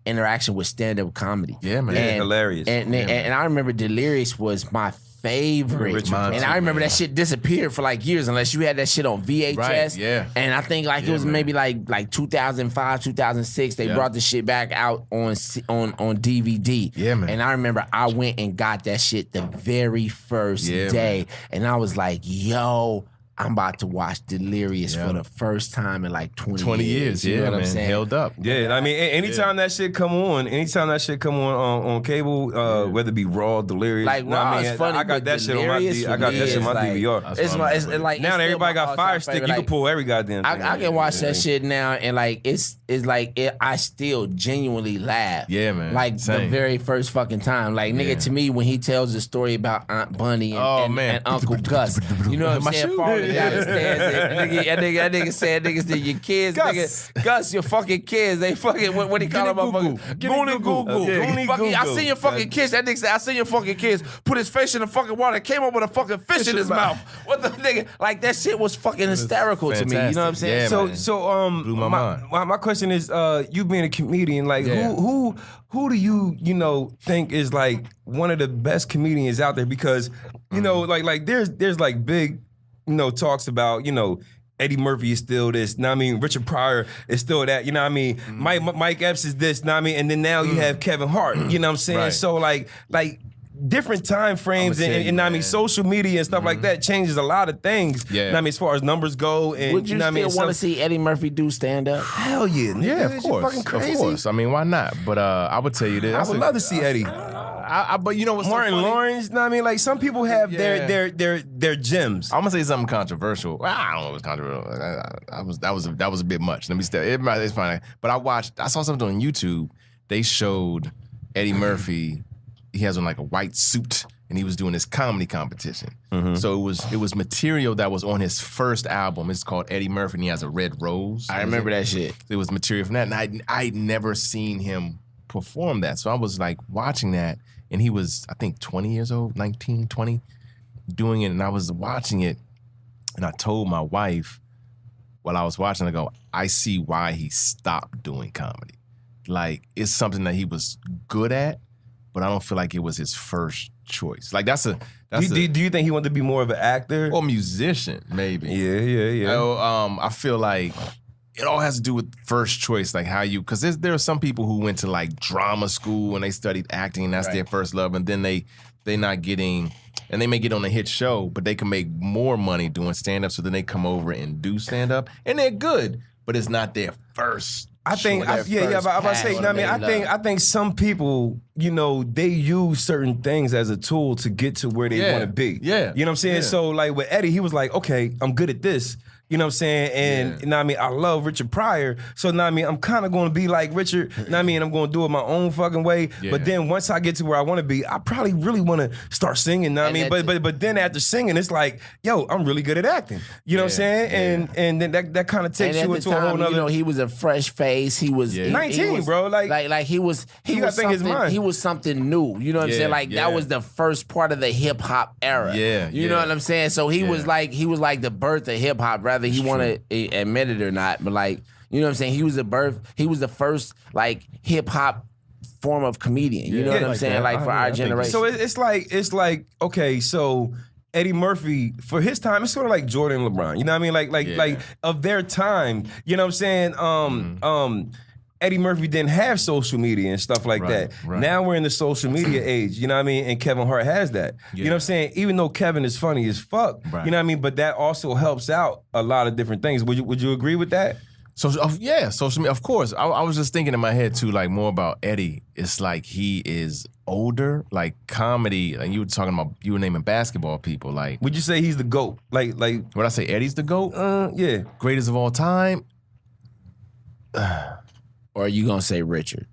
interaction with stand-up comedy. Yeah, man. And, hilarious. And I remember Delirious was my favorite. Richard And too, I remember man. that shit disappeared for like years unless you had that shit on VHS. Right, yeah. And I think like it was man. maybe like 2005, 2006. They Yeah. brought the shit back out on DVD. Yeah, man. And I remember I went and got that shit the very first Yeah, day. And I was like, yo, I'm about to watch Delirious Yeah. for the first time in like 20 years, You know yeah, what man. I'm saying? Held up. Yeah, I mean, anytime that shit come on, on cable, whether it be Raw, Delirious, Like know what Raw I mean? is funny, I got but that shit on my Delirious I got for that me shit on my is like- DVR. That's It's what my, I'm it's with. like Now it's that still everybody my got all-time Fire Stick, favorite. you Like, can pull every goddamn thing. I can watch that shit now and like it's like I still genuinely laugh. Yeah, man. Like the Same. very first fucking time. Like nigga, Yeah. to me when he tells the story about Aunt Bunny and, Oh, and, man. and Uncle Gus, you know what I'm My saying? shoe. Falling down the stairs. And that nigga said niggas to your kids, Gus. Gus, your fucking kids. They fucking what he call them motherfuckers? Goony Goo Goo. Yeah, Fucking, I Goo seen your Goo. fucking kids. That nigga said, I seen your fucking kids put his face in the fucking water and came up with a fucking fish in his mouth. What the nigga? Like that shit was fucking hysterical to me. You know what I'm saying? Yeah, So man. So Blew my mind. my question is, you being a comedian, like Yeah. who do you think is like one of the best comedians out there? Because you know, like there's like big, talks about, Eddie Murphy is still this, know what I mean? Richard Pryor is still that, you know what I mean? Mike Epps is this, know what I mean? And then now you have Kevin Hart, you know what I'm saying? Right. So like different time frames I'ma tell and you, I mean man. social media and stuff like that changes a lot of things. Yeah. Know what I mean, as far as numbers go, and would you know what I mean? still want to see Eddie Murphy do stand up? Hell yeah, nigga. Yeah, Is of you course. fucking crazy? Of course. I mean, why not? But I would tell you this. I would love to see Eddie. But you know what's Martin so funny? Lawrence, know what I mean? Like some people have Yeah. their gems. I'm gonna say something controversial. Well, I don't know if it's controversial. That was a bit much. Let me stay. It's fine. But I saw something on YouTube. They showed Eddie Murphy. He has on like a white suit, and he was doing this comedy competition. So it was material that was on his first album. It's called Eddie Murphy, and he has a red rose. I remember that shit. It was material from that, and I'd never seen him perform that. So I was like watching that, and he was, I think, 20 years old, 19, 20, doing it, and I was watching it, and I told my wife while I was watching, I go, I see why he stopped doing comedy. Like, it's something that he was good at, but I don't feel like it was his first choice. Like, that's Do you think he wanted to be more of an actor? or musician, maybe. Yeah. So, I feel like it all has to do with first choice, like how you, because there are some people who went to like drama school and they studied acting and that's their first love, and then they not getting, and they may get on a hit show, but they can make more money doing stand-up, so then they come over and do stand-up, and they're good, but it's not their first. I think, Their but I'm about to say, first know what I mean, passion. I think some people, they use certain things as a tool to get to where they Yeah. want to be. Yeah. You know what I'm saying? Yeah. So like with Eddie, he was like, okay, I'm good at this. You know what I'm saying? And you know what I mean, I love Richard Pryor. So now I mean, I'm kind of going to be like Richard. You know what I mean? I'm going to do it my own fucking way. Yeah. But then once I get to where I want to be, I probably really want to start singing. Know what I And mean? But then after singing, it's like, yo, I'm really good at acting. You know what I'm saying? And then that kind of takes And you at the into a whole time, nother. he was a fresh face. He was Yeah. he 19, was, bro, like, he was you gotta think his something. mind. He was something new. You know what I'm Yeah, saying? Like yeah. that was the first part of the hip hop era. Yeah, you know yeah. what I'm saying? So he was like the birth of hip hop, whether he want to admit it or not. But like, you know what I'm saying? He was the first like hip hop form of comedian. You know what I'm like saying? that. Like for I our think generation. So it's like okay, so Eddie Murphy for his time, it's sort of like Jordan and LeBron. You know what I mean? Like of their time. You know what I'm saying? Eddie Murphy didn't have social media and stuff like that. right. Now we're in the social media age, you know what I mean? And Kevin Hart has that. You know what I'm saying? Even though Kevin is funny as fuck, Right. you know what I mean? But that also helps out a lot of different things. Would you agree with that? So yeah, social media, of course. I was just thinking in my head too, like more about Eddie. It's like he is older, like comedy. Like you were naming basketball people. Like Would you say he's the GOAT? Like what I say, Eddie's the GOAT, yeah. greatest of all time. or are you gonna say Richard?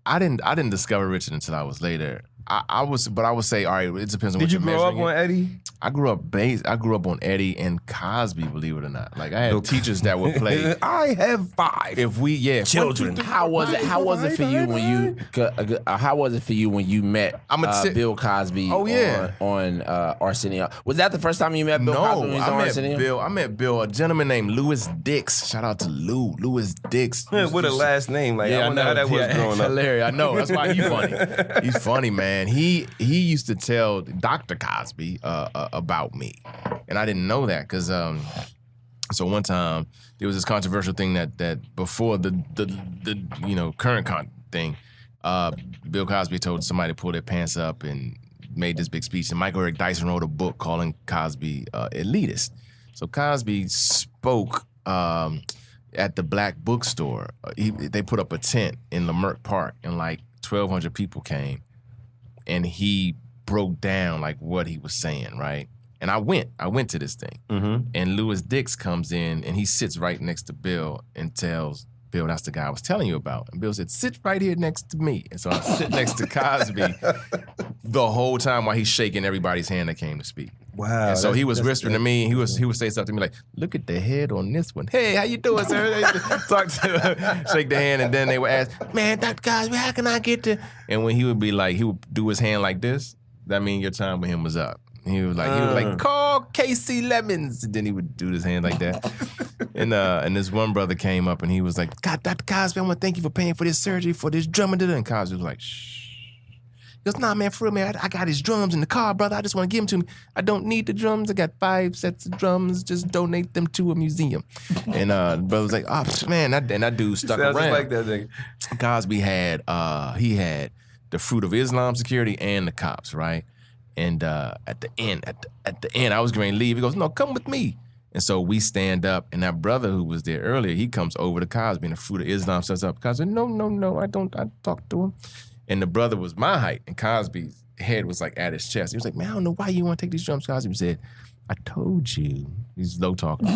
I didn't discover Richard until I was later. I would say, all right, it depends on Did what you you're grow up measuring on it. Eddie? I grew up on Eddie and Cosby, believe it or not. Like I had teachers that would play. I have 5. If we Children. How was it for you when you? How was it for you when you met Bill Cosby? Oh, yeah. on Arsenio. Was that the first time you met Bill Cosby? When he was on Arsenio? I met Bill. A gentleman named Louis Dix. Shout out to Louis Dix. With a last name, like I wonder how that was growing up. Hilarious. I know. That's why he's funny. He's funny, man. He used to tell Dr. Cosby about me, and I didn't know that because so one time there was this controversial thing that before the current thing, Bill Cosby told somebody to pull their pants up and made this big speech, and Michael Eric Dyson wrote a book calling Cosby elitist. So Cosby spoke at the Black Bookstore. They put up a tent in Leimert Park, and like 1,200 people came, and he broke down like what he was saying, right? And I went to this thing. Mm-hmm. And Louis Dix comes in and he sits right next to Bill and tells Bill, that's the guy I was telling you about. And Bill said, sit right here next to me. And so I sit next to Cosby the whole time while he's shaking everybody's hand that came to speak. Wow. And so he was whispering to me, and he would say something to me like, look at the head on this one. Hey, how you doing, sir? Talk to shake the hand, and then they would ask, man, Dr. Cosby, how can I get to? And when he would be like, he would do his hand like this, that means your time with him was up. He was like, call Casey Lemons. And then he would do his hand like that. And this one brother came up and he was like, God, Dr. Cosby, I want to thank you for paying for this surgery, for this drum. And Cosby was like, shh. He goes, nah, man, for real, man, I got his drums in the car, brother. I just want to give them to me. I don't need the drums. I got 5 sets of drums. Just donate them to a museum. And the brother was like, oh, man, that dude stuck around. Just like that thing. Cosby had, he had the Fruit of Islam security and the cops, right? And at the end, I was going to leave. He goes, no, come with me. And so we stand up, and that brother who was there earlier, he comes over to Cosby, and the Fruit of Islam sets up. Cosby, no, I talked to him. And the brother was my height, and Cosby's head was like at his chest. He was like, man, I don't know why you want to take these drums. Cosby said, I told you. He's low talking.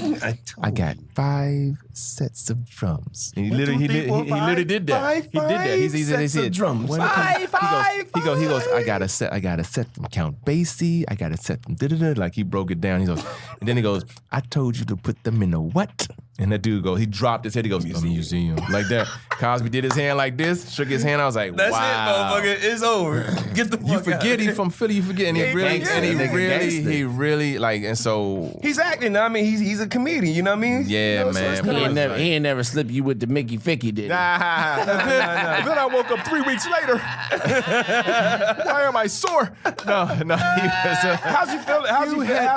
I got 5 sets of drums. And he literally did that. He did that. He said drums. Five. He goes, I got a set from Count Basie. I got a set from da-da-da. Like he broke it down. He goes, and then he goes, I told you to put them in a what? And that dude goes, he dropped his head. He goes, a museum. Like that. Cosby did his hand like this, shook his hand. I was like, That's wow. it, motherfucker. It's over. Get the fuck You forget he's from Philly. You forget. And he really, like, and so. He's acting. I mean, he's a comedian. You know what I mean? Yeah, man. He ain't never slipped you with the Mickey Ficky, did he? Then I woke up 3 weeks later. Why am I sore? No. How'd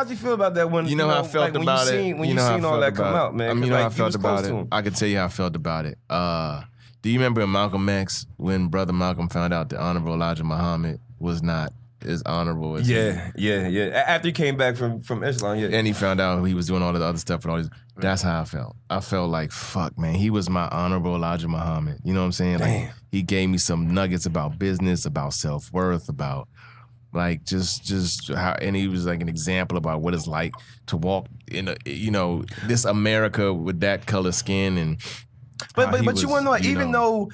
you feel about that when you know how I felt like about it? When you seen all that come out, man. I mean, you know how I felt about it. I can tell you how I felt about it. Do you remember in Malcolm X when Brother Malcolm found out the Honorable Elijah Muhammad was not as honorable as Yeah. After he came back from Islam, yeah. And he found out he was doing all the other stuff and all these. That's how I felt. I felt like, fuck, man, he was my Honorable Elijah Muhammad. You know what I'm saying? Like, he gave me some nuggets about business, about self-worth, about like just how, and he was like an example about what it's like to walk in this America with that color skin and. But you want to know, even though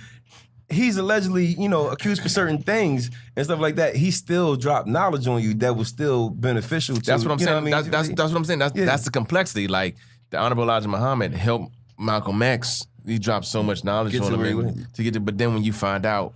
he's allegedly, accused for certain things and stuff like that, he still dropped knowledge on you that was still beneficial to That's what I'm saying. What I mean? That's what I'm saying. That's the complexity. Like the Honorable Elijah Muhammad helped Malcolm X. He dropped so much knowledge on him to get to. But then when you find out,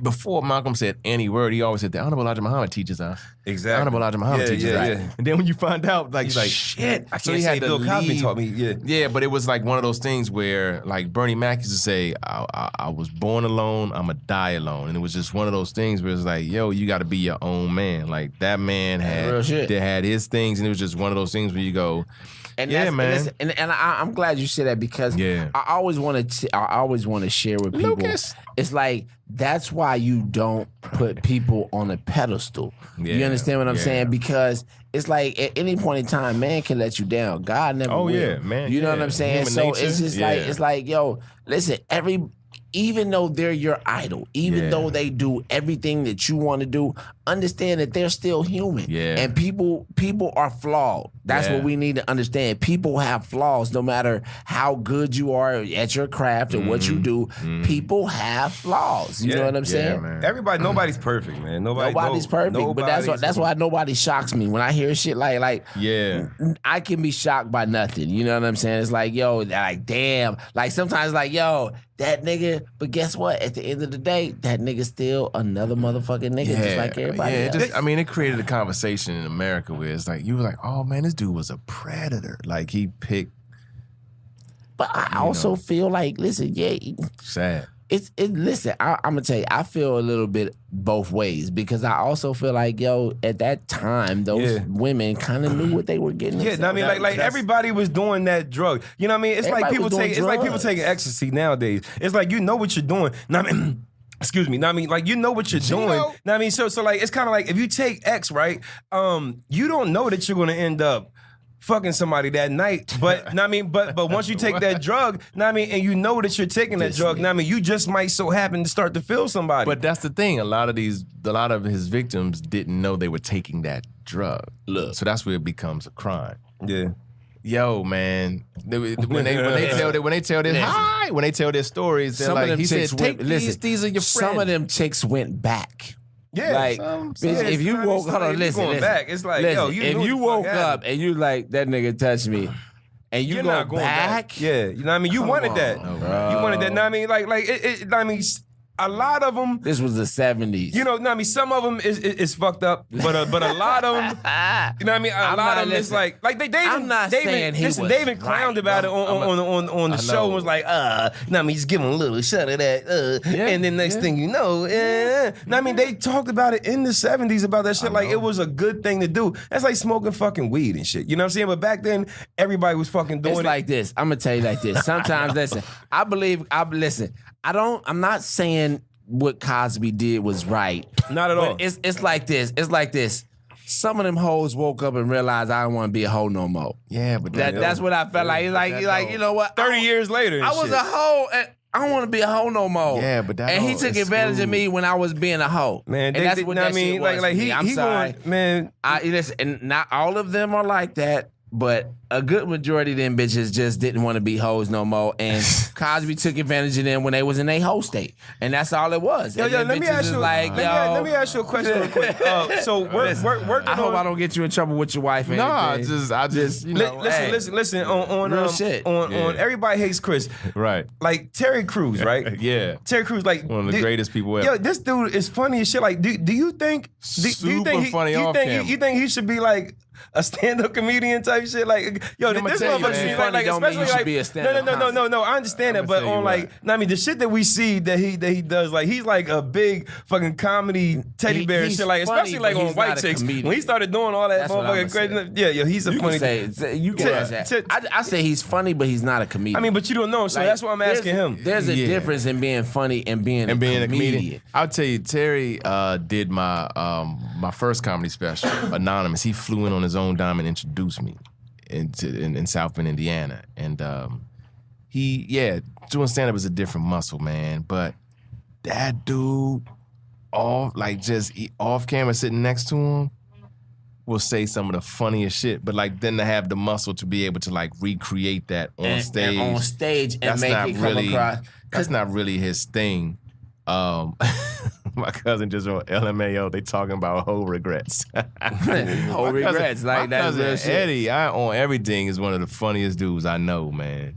before Malcolm said any word, he always said the Honorable Elijah Muhammad teaches us. Exactly. The Honorable Elijah Muhammad teaches us. Yeah. And then when you find out, like he's like, shit. I can't say Bill Cosby taught me. Yeah, but it was like one of those things where, like Bernie Mac used to say, I was born alone, I'ma die alone. And it was just one of those things where it's like, yo, you got to be your own man. Like that man had his things, and it was just one of those things where you go, and man. And I'm glad you said that because I always want to share with people. Lucas. It's like that's why you don't put people on a pedestal. Yeah. You understand what I'm saying? Because it's like at any point in time, man can let you down. God never will. Yeah, man. You know what I'm saying? Human so nature. it's just it's like, yo, listen, even though they're your idol, even though they do everything that you want to do, understand that they're still human. Yeah. And people are flawed. That's what we need to understand. People have flaws no matter how good you are at your craft or what you do. People have flaws. You know what I'm saying? Man. Nobody's perfect, man. Nobody's perfect. But that's why nobody shocks me. When I hear shit like I can be shocked by nothing. You know what I'm saying? It's like, yo, like, damn. Like, sometimes like, yo, that nigga, but guess what? At the end of the day, that nigga still another motherfucking nigga, just like everybody else. It created a conversation in America where it's like, you were like, oh man, this dude was a predator. Like, he picked. But I also feel like, listen, sad. Listen, I'm gonna tell you, I feel a little bit both ways because I also feel like, yo, at that time, those women kind of knew what they were getting. Yeah, I mean, like everybody was doing that drug. You know what I mean? It's like people taking ecstasy nowadays. It's like, you know what you're doing. Know what I mean? Excuse me. Know what I mean? Like, you know what you're doing. Know what I mean? So like, it's kind of like if you take X, right? You don't know that you're gonna end up fucking somebody that night, but know what I mean, but once you take that drug, know what I mean, and you know that you're taking that drug, know what I mean, you just might so happen to start to feel somebody. But that's the thing. A lot of his victims didn't know they were taking that drug. Look, so that's where it becomes a crime. Yeah. Yo, man, when they tell their stories, they're like, he said, take these are your friends. Some of them chicks went back. Yeah, like, bitch, if you woke up, listen, back, it's like, listen, yo, you if you woke up and you like, that nigga touched me, and you go back, yeah, you know what I mean, you wanted that, you wanted that, know what I mean, like I mean, a lot of them. This was the 70s. You know what I mean? Some of them is fucked up, but a lot of them, you know what I mean? A lot of them is like they David clowned about it on the show and was like, you know what I mean? Just give him a little shot of that, and then next thing you know, know what I mean? They talked about it in the 70s about that shit like it was a good thing to do. That's like smoking fucking weed and shit. You know what I'm saying? But back then, everybody was fucking doing it. It's like this. I'm gonna tell you like this. Sometimes, listen, I'm not saying what Cosby did was right. Not at all. It's like this. It's like this. Some of them hoes woke up and realized I don't want to be a hoe no more. Yeah, but that's what I felt like. It's like you know what? 30 years later, I was a hoe and I don't want to be a hoe no more. Yeah, but and he took advantage of me when I was being a hoe. Man, and that's what that shit was. I'm sorry, going, man. Listen, and not all of them are like that. But a good majority of them bitches just didn't want to be hoes no more. And Cosby took advantage of them when they was in a hoe state. And that's all it was. Let me ask you a question real quick. So working I hope I don't get you in trouble with your wife. No, I just you know. Listen. On real shit. On Everybody Hates Chris. Right. Like Terry Crews, right? Yeah. Terry Crews, like one of the greatest people ever. Yo, this dude is funny as shit. Like, do you think? Do you think funny off camera. You think he should be like a stand-up comedian type shit? Like, yo, this motherfucker seems like especially like be a stand-up no. I understand that, but on like, I mean, the shit that we see that he does, like, he's like a big fucking comedy teddy bear and shit. Like, especially like on White Chicks when he started doing all that motherfucking crazy. Yeah, he's a funny. I say he's funny, but he's not a comedian. I mean, but you don't know, so that's why I'm asking him. There's a difference in being funny and being a comedian. I'll tell you, Terry did my first comedy special, Anonymous. He flew in on his own dime and introduced me in South Bend, Indiana. And doing stand-up is a different muscle, man. But that dude, off camera sitting next to him, will say some of the funniest shit. But like then to have the muscle to be able to like recreate that on stage. And make it come across. That's not really his thing. My cousin just wrote LMAO. They talking about whole regrets. Whole regrets, like my that's real shit. Eddie, on everything, is one of the funniest dudes I know, man.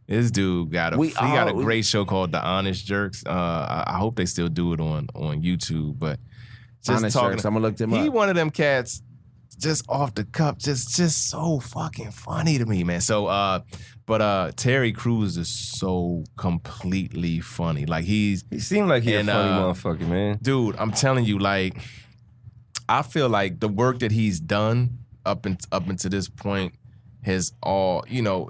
This dude got a great show called The Honest Jerks. I hope they still do it on YouTube. But just Honest Jerks, I'm gonna look them up. He one of them cats, just off the cup, just so fucking funny to me, man. So, but Terry Crews is so completely funny. Like he seemed like he's a funny motherfucker, man. Dude, I'm telling you, like, I feel like the work that he's done up until this point has all, you know,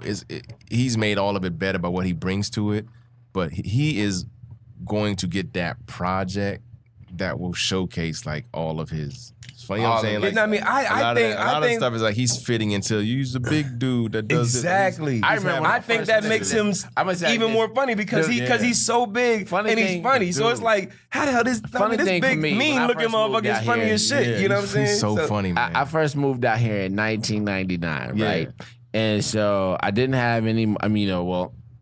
he's made all of it better by what he brings to it. But he is going to get that project that will showcase like all of his. You know what I'm saying? Like, I mean, I think a lot of stuff is like he's fitting into. He's a big dude that does exactly. I remember. I think that makes him even more funny because he's so big and he's funny. So it's like, how the hell this big mean looking motherfucker is funny as shit? You know what I'm saying? He's so funny, man. I first moved out here in 1999, right? And so I didn't have any. I mean,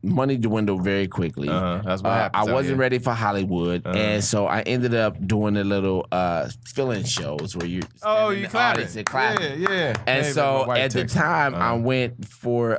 money dwindled very quickly. That's what happens. I wasn't ready for Hollywood, and so I ended up doing a little fill-in shows where you clapping and clapping. Yeah. And so at the time, I went for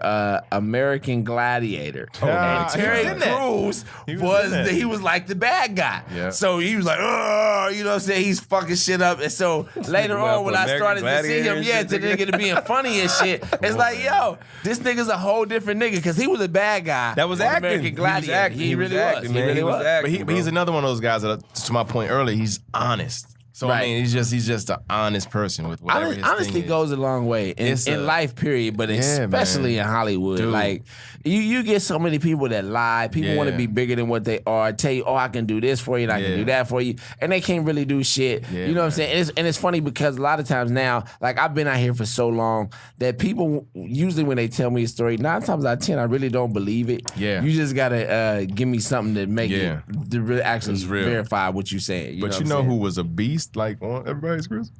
American Gladiator, and Terry Crews was like the bad guy. Yeah. So he was like, oh, you know what I'm saying? He's fucking shit up. And so later on, when I started to see him, to nigga to being funny and shit, it's like, yo, this nigga's a whole different nigga because he was a bad guy. That was acting. American Gladiator. He really was. He really was. Acting, but he's another one of those guys that, to my point earlier, he's honest. So I mean, he's just an honest person with whatever his honesty thing is. goes a long way in life, period, but especially in Hollywood. Dude. Like you get so many people that lie. People want to be bigger than what they are. Tell you, I can do this for you, and I can do that for you, and they can't really do shit. Yeah, you know what I'm saying? And it's funny because a lot of times now, like I've been out here for so long that people usually when they tell me a story, 9 times out of 10, I really don't believe it. Yeah. You just gotta give me something to make it to really actually real. verify what you're saying. But you know who was a beast? Like on everybody's Chris?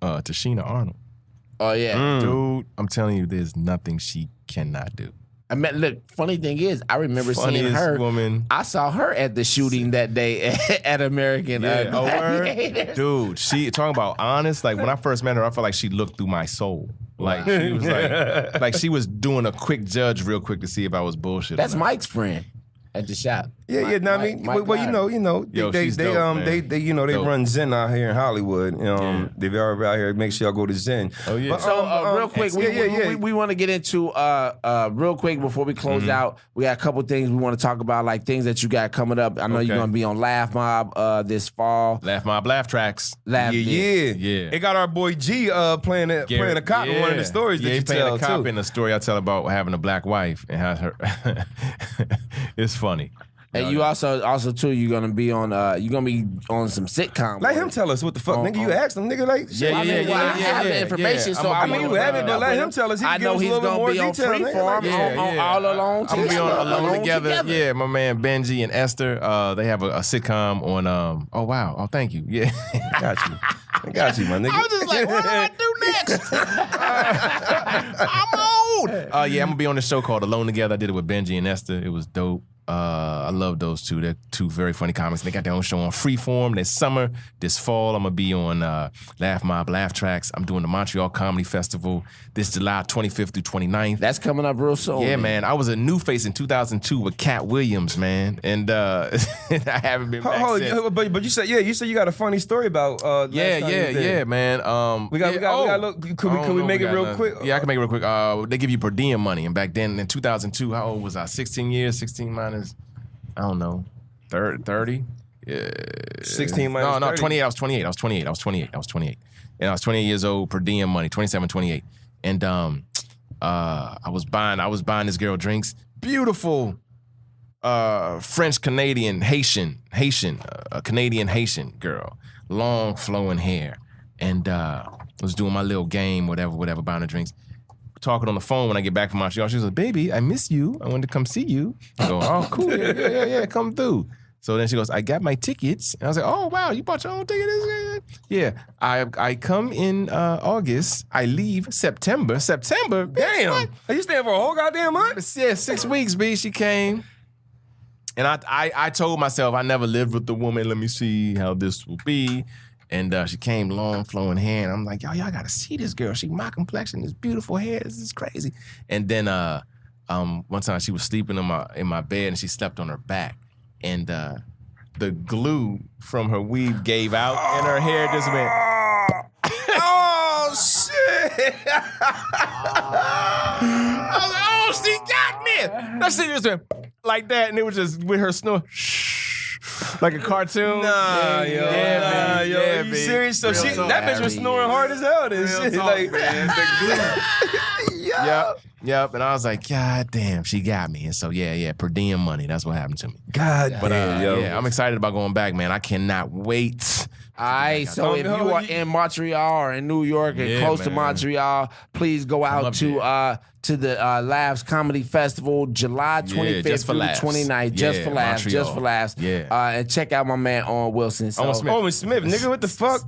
Tashina Arnold. Oh yeah, Dude, I'm telling you, there's nothing she cannot do. I mean, look, funny thing is, I remember seeing Funniest her. woman. I saw her at the shooting that day at American Gladiator. Dude, she talking about honest. Like when I first met her, I felt like she looked through my soul. Like she was like she was doing a quick judge real quick to see if I was bullshit. That's Mike's friend at the shop. I mean, well, you know, Yo, they dope. run Zen out here in Hollywood. They've already out here. Make sure y'all go to Zen. Oh yeah. But, So real quick, we want to get into real quick before we close out. We got a couple things we want to talk about, like things that you got coming up. I know you're gonna be on Laugh Mob this fall. Laugh Mob, Laugh Tracks. Yeah. It got our boy G playing a cop in one of the stories that you playing tell a cop too. in the story I tell about having a black wife and how her. It's funny. And you also too, you're gonna be on some sitcom. Let him tell us what the fuck, nigga. You asked him, nigga. Like, shit. I have the information, so I mean, you have it, but let him tell us. He I can know give us he's a little bit gonna more be on detail. Freeform on All Alone. I'm gonna be on Alone Together. Yeah, my man Benji and Esther. They have a sitcom on. Oh wow. Oh, thank you. Yeah, I got you, my nigga. I was just like, what do I do next? I'm old. Yeah, I'm gonna be on the show called Alone Together. I did it with Benji and Esther. It was dope. I love those two. They're two very funny comics. They got their own show on Freeform this summer. This fall, I'm going to be on Laugh Mob, Laugh Tracks. I'm doing the Montreal Comedy Festival this July 25th through 29th. That's coming up real soon. Yeah, man. I was a new face in 2002 with Cat Williams, man. And I haven't been back since. But you said you got a funny story about Yeah, man. We got look. Could we make it real quick? Yeah, I can make it real quick. They give you per diem money. And back then in 2002, how old was I? 16 years, 16 minus, I don't know, 30? 16 minus 30? 28. I was 28. And I was 28 years old, per diem money, 27, 28. And I was buying this girl drinks. Beautiful French Canadian Haitian Canadian Haitian girl, long flowing hair, and was doing my little game, whatever, buying her drinks. Talking on the phone when I get back from Montreal. She was like, baby, I miss you. I wanted to come see you. I go, oh, cool. Yeah, come through. So then she goes, I got my tickets. And I was like, oh, wow, you bought your own ticket? Yeah. I come in August. I leave September. Damn. Are you staying for a whole goddamn month? Yeah, 6 weeks, B. She came. And I told myself I never lived with the woman. Let me see how this will be. And she came, long, flowing hair. And I'm like, y'all gotta see this girl. She my complexion, this beautiful hair. This is crazy. And then one time she was sleeping in my bed and she slept on her back. And the glue from her weave gave out and her hair just went. Oh, shit. I was like, oh, she got me. That shit just went like that. And it was just with her snore. Like a cartoon. Nah, yo. Yeah, Are you serious? So that bitch was snoring hard as hell. This shit. Like, man, Yep. And I was like, God damn, she got me. And so, yeah, per diem money. That's what happened to me. God But damn, yo. yeah, I'm excited about going back, man. I cannot wait All right, so if you are in Montreal or in New York and close to Montreal, please go out to the Laughs Comedy Festival, July 25th through 29th, just for laughs. Yeah. And check out my man Owen Wilson. So, Owen Smith, nigga, what the fuck?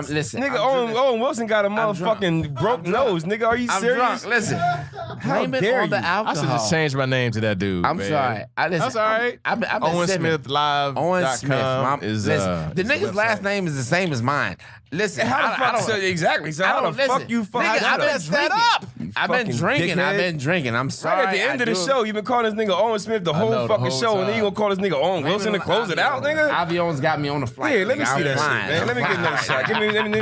Listen, Nigga, Owen Wilson got a motherfucking broke nose, nigga. Are you serious? I'm drunk. Listen, blame it dare on the you. alcohol. I should just change my name to that dude. I'm sorry. That's all right. Owen Smith Live. Owen Smith. Is listen, the nigga's last name is the same as mine. Listen, How the fuck? Exactly. So how the fuck you fuck Nigga, that up? I've been drinking. I'm sorry. Right at the end of the show, you been calling this nigga Owen Smith the whole fucking show, and then you gonna call this nigga Owen Wilson to close it out, nigga? Avion's got me on the flight. Yeah, let me see that shit, man. Let me get another shot.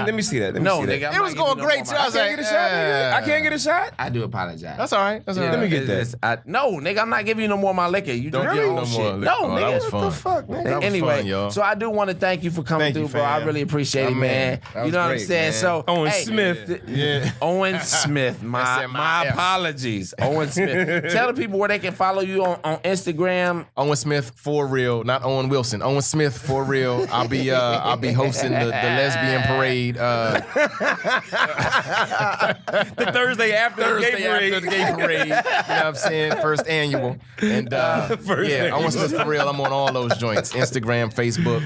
Let me see that. No, nigga. It was going great too. I was like, I can't get a shot. I do apologize. That's all right. Let me get that. No, nigga, I'm not giving you no more of my liquor. You Don't drink give your me own no more shit. liquor. No, Oh, nigga. that was What fun. the fuck, man? That was Anyway, fun, y'all. so I do want to thank you for coming through, bro. I fam. really appreciate it, man. That You was know what I'm great, saying? man. So Owen hey, Smith. Yeah. Owen Smith. My F. apologies. Owen Smith. Tell the people where they can follow you on Instagram. Owen Smith for real, not Owen Wilson. Owen Smith for real. I'll be hosting the lesbian parade. The Thursday after the gay parade. After the gay parade. You know what I'm saying? First annual. And Owen Smith for real. I'm on all those joints. Instagram, Facebook.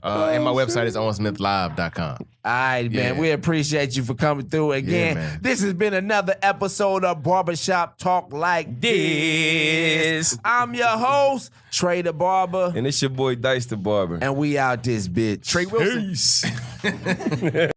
And my website is owensmithlive.com. All right, man. Yeah. We appreciate you for coming through again. Yeah, man. This has been another episode of Barbershop Talk Like This. I'm your host, Trey the Barber. And it's your boy Dice the Barber. And we out this bitch. Trey Wilson. Peace.